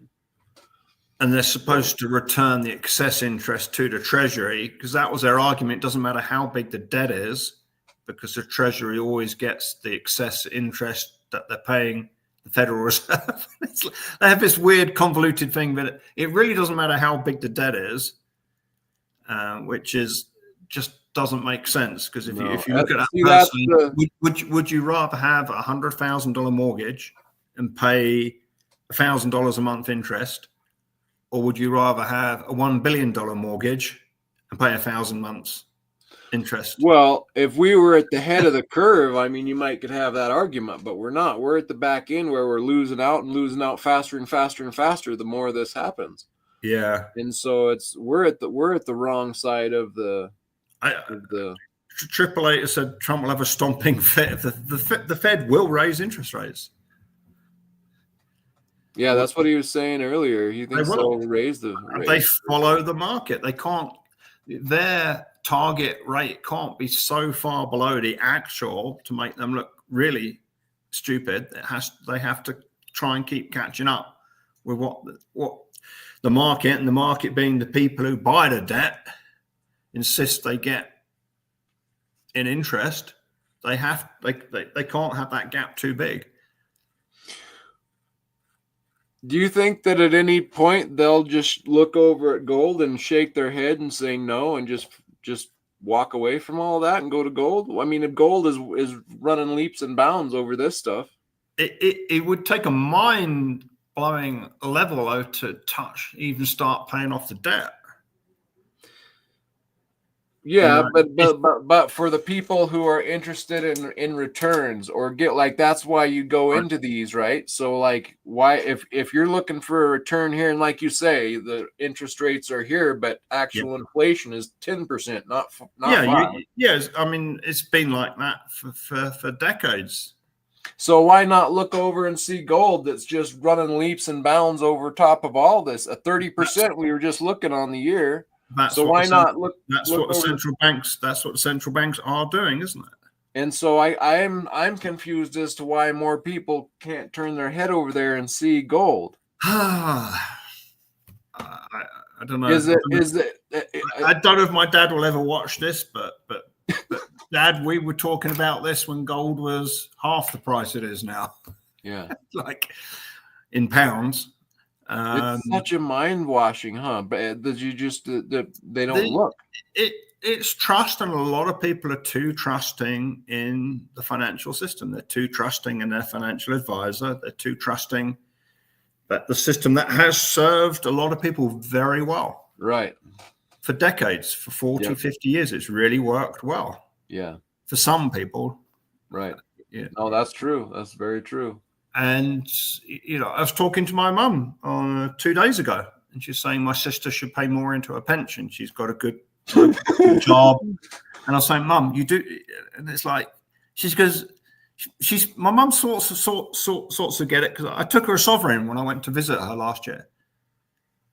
and they're supposed to return the excess interest to the Treasury, because that was their argument. It doesn't matter how big the debt is, because the Treasury always gets the excess interest that they're paying the Federal Reserve. They have this weird convoluted thing, but it really doesn't matter how big the debt is, which is just doesn't make sense. Because if you look at that personally, would you rather have a $100,000 mortgage and pay $1,000 a month interest, or would you rather have a $1 billion mortgage and pay 1,000 months interest? Well, if we were at the head of the curve, I mean, you could have that argument, but we're not. We're at the back end where we're losing out faster and faster and faster the more this happens. Yeah. And so we're at the wrong side of the Triple Eight said Trump will have a stomping fit. The Fed will raise interest rates. Yeah, that's what he was saying earlier. He thinks they'll raise the rate. They follow the market. They can't. Their target rate can't be so far below the actual to make them look really stupid. They have to try and keep catching up with what the market, and the market being the people who buy the debt, insist they get in interest. They can't have that gap too big. Do you think that at any point they'll just look over at gold and shake their head and say no and just walk away from all that and go to gold? I mean, if gold is running leaps and bounds over this stuff, it would take a mind-blowing level though to even start paying off the debt. Yeah, but for the people who are interested in returns or that's why you go into these, right? So like, why if you're looking for a return here, and like you say, the interest rates are here, but actual inflation is 10%, not 5%. Yes, I mean it's been like that for decades. So why not look over and see gold that's just running leaps and bounds over top of all this? A 30% we were just looking on the year. So why not look? That's what the central banks. That's what the central banks are doing, isn't it? And so I'm confused as to why more people can't turn their head over there and see gold. I don't know. I don't know if my dad will ever watch this, but Dad, we were talking about this when gold was half the price it is now. Yeah, like in pounds. It's such a mind washing, huh? But they don't look. It's trust, and a lot of people are too trusting in the financial system. They're too trusting in their financial advisor. They're too trusting that the system that has served a lot of people very well. Right. For decades, for 40, 50 years, it's really worked well. Yeah. For some people. Right. Yeah. Oh, that's true. That's very true. And, I was talking to my mum 2 days ago, and she's saying my sister should pay more into her pension. She's got a good job. And I was saying, Mum, you do. And it's like, my mum sorts of get it, because I took her a sovereign when I went to visit her last year.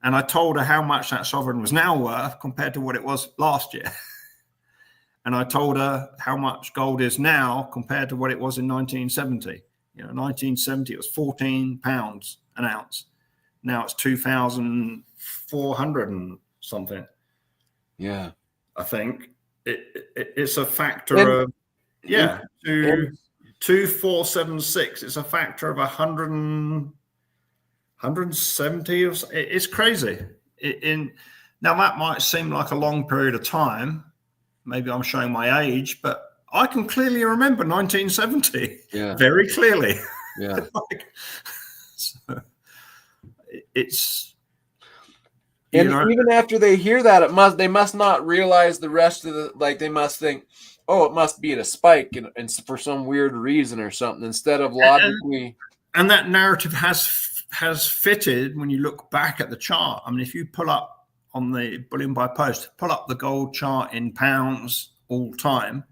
And I told her how much that sovereign was now worth compared to what it was last year. And I told her how much gold is now compared to what it was in 1970. 1970, it was £14 an ounce. Now it's 2,400 and something. Yeah. I think it's a factor of 2,476. It's a factor of 170. It's crazy. Now that might seem like a long period of time. Maybe I'm showing my age, but I can clearly remember 1970. Yeah. Very clearly. Yeah. So it's even after they hear that, they must not realize the rest of they must think, oh, it must be at a spike and for some weird reason or something, instead of logically. And that narrative has fitted when you look back at the chart. I mean, if you pull up on the bullion by post, pull up the gold chart in pounds all time,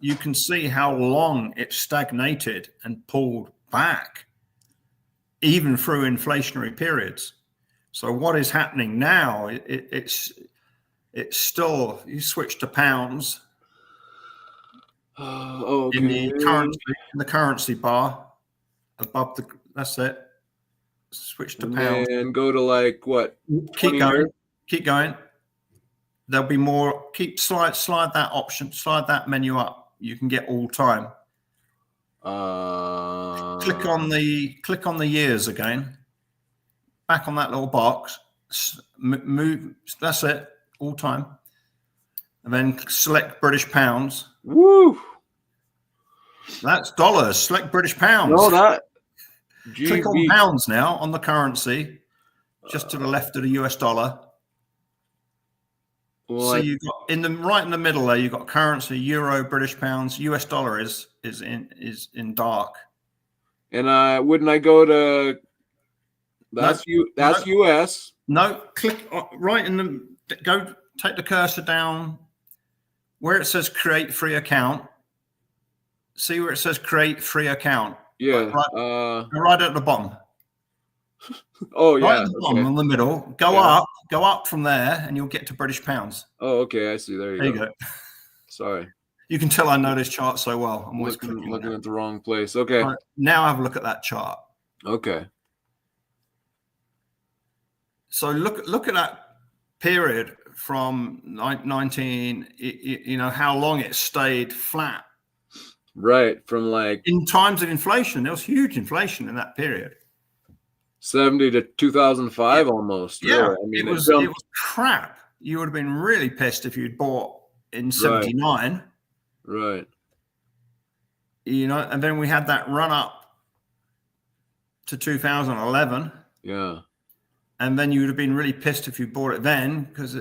you can see how long it stagnated and pulled back, even through inflationary periods. So what is happening now? It's still, you switch to pounds, Okay. In the currency bar above the. That's it. Switch to And pounds. then go to like what? Keep 20 going. here? Keep going. There'll be more. Slide that option. Slide that menu up. You can get all time. Click on the years again. Back on that little box. Move. That's it. All time. And then select British pounds. Woo! That's dollars. Select British pounds. No, that. Click on GB. pounds now on the currency, just to the left of the US dollar. Well, So you got right in the middle there. You got currency: euro, British pounds, US dollar is in dark. And wouldn't I go to? That's That's US. No, click right in the. Go take the cursor down where it says create free account. See where it says create free account. Yeah. Right at the bottom. Oh yeah. Right at the bottom, in the middle. Go up from there, and you'll get to British pounds. Oh, okay. I see. There you go. Sorry. You can tell I know this chart so well. I'm always looking at the wrong place. Okay. Right, now have a look at that chart. Okay. So look at that period from 19. You know how long it stayed flat. Right, from like in times of inflation, there was huge inflation in that period. 70 to 2005 almost. Yeah, really. I mean, it was crap. You would have been really pissed if you'd bought in 79. Right. You know, and then we had that run up to 2011. Yeah. And then you would have been really pissed if you bought it then, because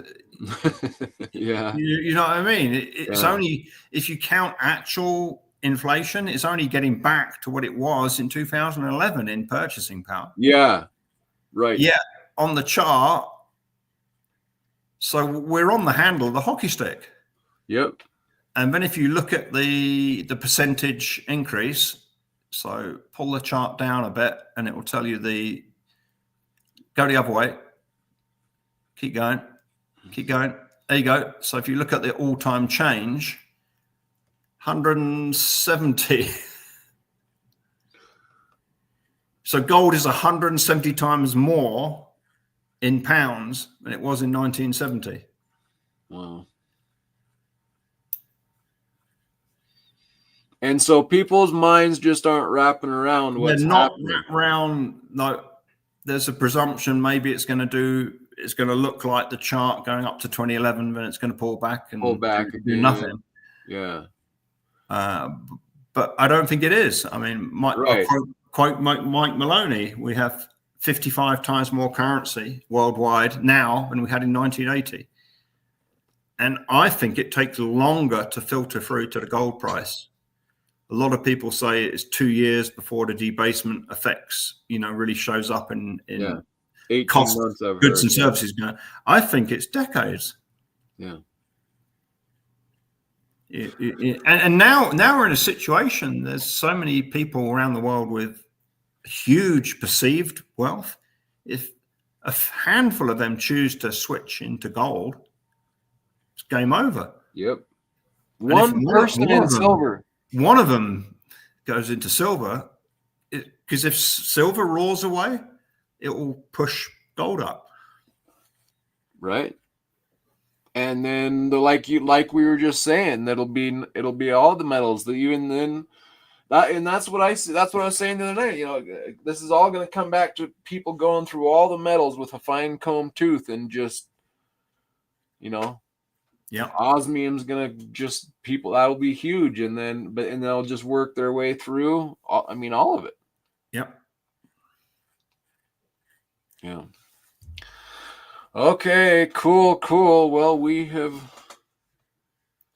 yeah, you know what I mean. It's only if you count actual inflation, it's only getting back to what it was in 2011 in purchasing power. Yeah, right. Yeah, on the chart. So we're on the handle of the hockey stick. Yep. And then if you look at the percentage increase, so pull the chart down a bit, and it will tell you the. Go the other way. Keep going. Keep going. There you go. So if you look at the all-time change, 170. So gold is 170 times more in pounds than it was in 1970. Wow. And so people's minds just aren't wrapping around what's happening. Wrapped around. No, there's a presumption maybe it's going to look like the chart going up to 2011, then it's going to pull back and do nothing. Yeah. But I don't think it is. I mean, I'll quote Mike Maloney, we have 55 times more currency worldwide now than we had in 1980. And I think it takes longer to filter through to the gold price. A lot of people say it's 2 years before the debasement effects, really shows up in 18 cost months of goods and services. I think it's decades. Yeah. And now we're in a situation. There's so many people around the world with huge perceived wealth. If a handful of them choose to switch into gold, it's game over. Yep. One person in silver. One of them goes into silver, because if silver roars away, it will push gold up. Right. And then like we were just saying, it'll be all the metals that you that's what I see. That's what I was saying the other night. This is all going to come back to people going through all the metals with a fine comb tooth and just, yeah, Osmium's gonna that'll be huge, and they'll just work their way through. All of it. Yep. Yeah. Okay. Cool. Well, we have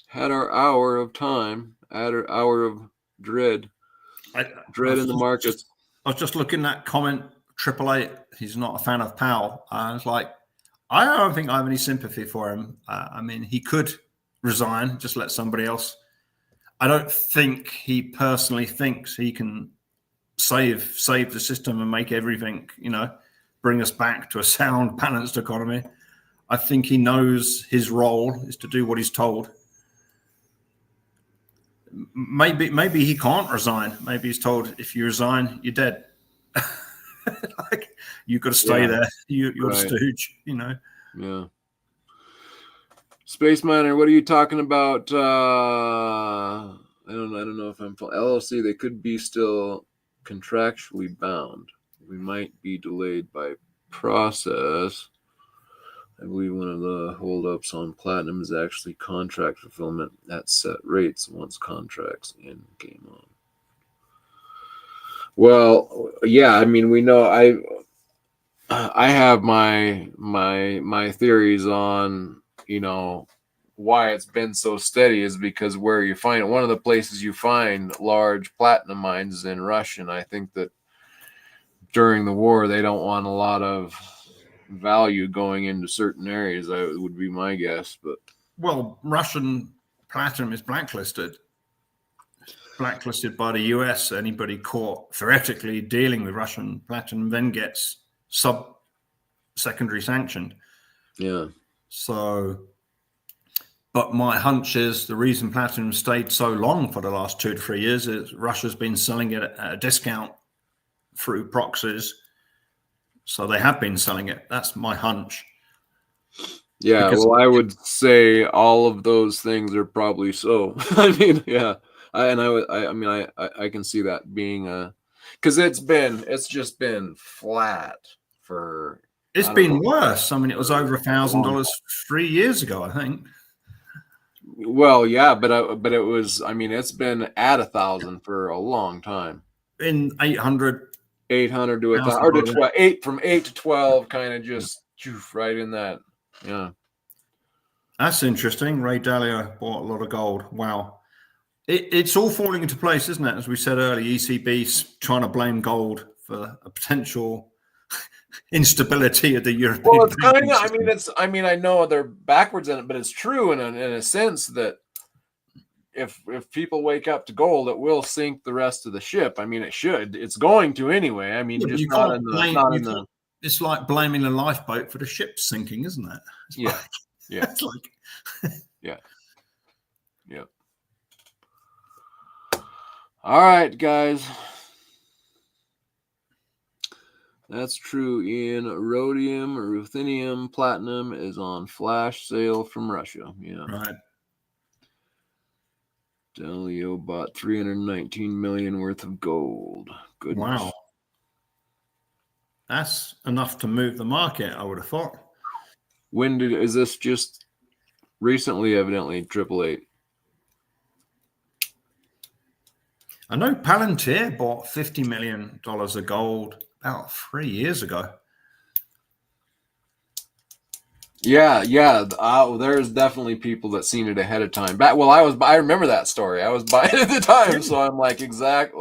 had our hour of time. Our hour of dread. Dread in the markets. I was just looking at comment 888. He's not a fan of Powell. I was like, I don't think I have any sympathy for him. He could resign, just let somebody else. I don't think he personally thinks he can save the system and make everything, bring us back to a sound, balanced economy. I think he knows his role is to do what he's told. maybe he can't resign. Maybe he's told, if you resign, you're dead. Like, you got to stay there. You're the stooge, you know. Yeah. Space Miner, what are you talking about? I don't know if I'm LLC. They could be still contractually bound. We might be delayed by process. I believe one of the holdups on Platinum is actually contract fulfillment at set rates once contracts in game on. Well, yeah, I mean, we know I have my theories on, you know, why it's been so steady is because where you find one of the places you find large platinum mines is in Russia. And I think that during the war, they don't want a lot of value going into certain areas. That would be my guess. But well, Russian platinum is blacklisted by the US. Anybody caught theoretically dealing with Russian platinum then gets secondary sanctioned. Yeah. So, but my hunch is the reason platinum stayed so long for the last 2 to 3 years is Russia's been selling it at a discount through proxies. So they have been selling it. That's my hunch. Yeah, because, well, I would say all of those things are probably so. I mean, yeah, I can see that being because it's just been flat for. It's been worse. I mean, it was over $1,000 3 years ago, I think. Well, yeah, but it was. I mean, it's been at 1,000 for a long time. In 800 to 1,000, or to 12, from 8 to 12, kind of just right in that. Yeah, that's interesting. Ray Dalio bought a lot of gold. Wow, it's all falling into place, isn't it? As we said earlier, ECB's trying to blame gold for a potential instability of the European. Well, it's kind of. I mean, I know they're backwards in it, but it's true in a sense that if people wake up to gold, it will sink the rest of the ship. I mean, it should. It's going to anyway. I mean, yeah, just not in the. It's like blaming the lifeboat for the ship sinking, isn't it? Yeah. Yeah. It's like. Yeah. Yeah. All right, guys. That's true, Ian. Rhodium, ruthenium, platinum is on flash sale from Russia. Yeah. Right. Dalio bought 319 million worth of gold. Goodness. Wow. That's enough to move the market, I would have thought. Is this just recently, evidently, 888? I know Palantir bought $50 million of gold about 3 years ago. Yeah. There's definitely people that seen it ahead of time. I remember that story. I was buying at the time, so I'm like, exact.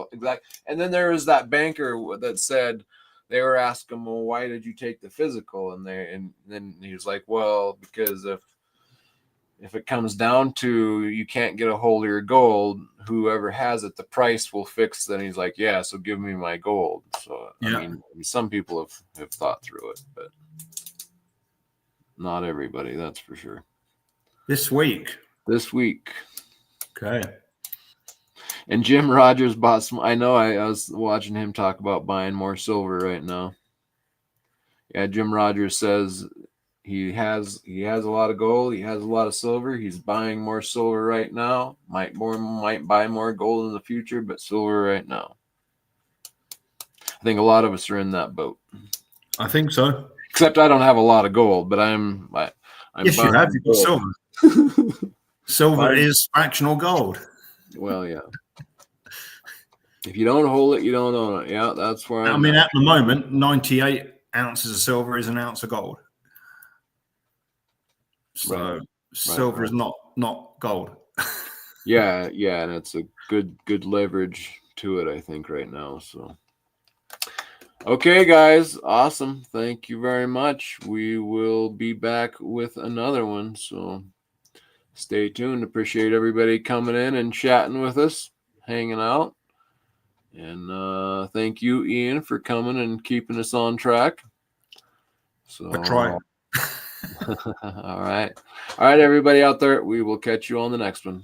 And then there was that banker that said they were asking him, well, why did you take the physical? And then he was like, well, because if it comes down to you can't get a hold of your gold, whoever has it, the price will fix. Then he's like, yeah, so give me my gold. So yeah. I mean, some people have thought through it, but not everybody, that's for sure. This week. Okay. And Jim Rogers bought some. I know I was watching him talk about buying more silver right now. Yeah, Jim Rogers says he has a lot of gold. He has a lot of silver. He's buying more silver right now. Might buy more gold in the future, but silver right now. I think a lot of us are in that boat. I think so. Except I don't have a lot of gold, but I'm yes, you have. You've got silver. Silver is fractional gold. Well, yeah. If you don't hold it, you don't own it. Yeah, that's where I mean, at the moment, 98 ounces of silver is an ounce of gold. So silver is not gold. Yeah, and it's a good leverage to it, I think, right now. So. Okay, guys. Awesome. Thank you very much. We will be back with another one. So stay tuned. Appreciate everybody coming in and chatting with us, hanging out. And thank you, Ian, for coming and keeping us on track. So I try. All right, everybody out there. We will catch you on the next one.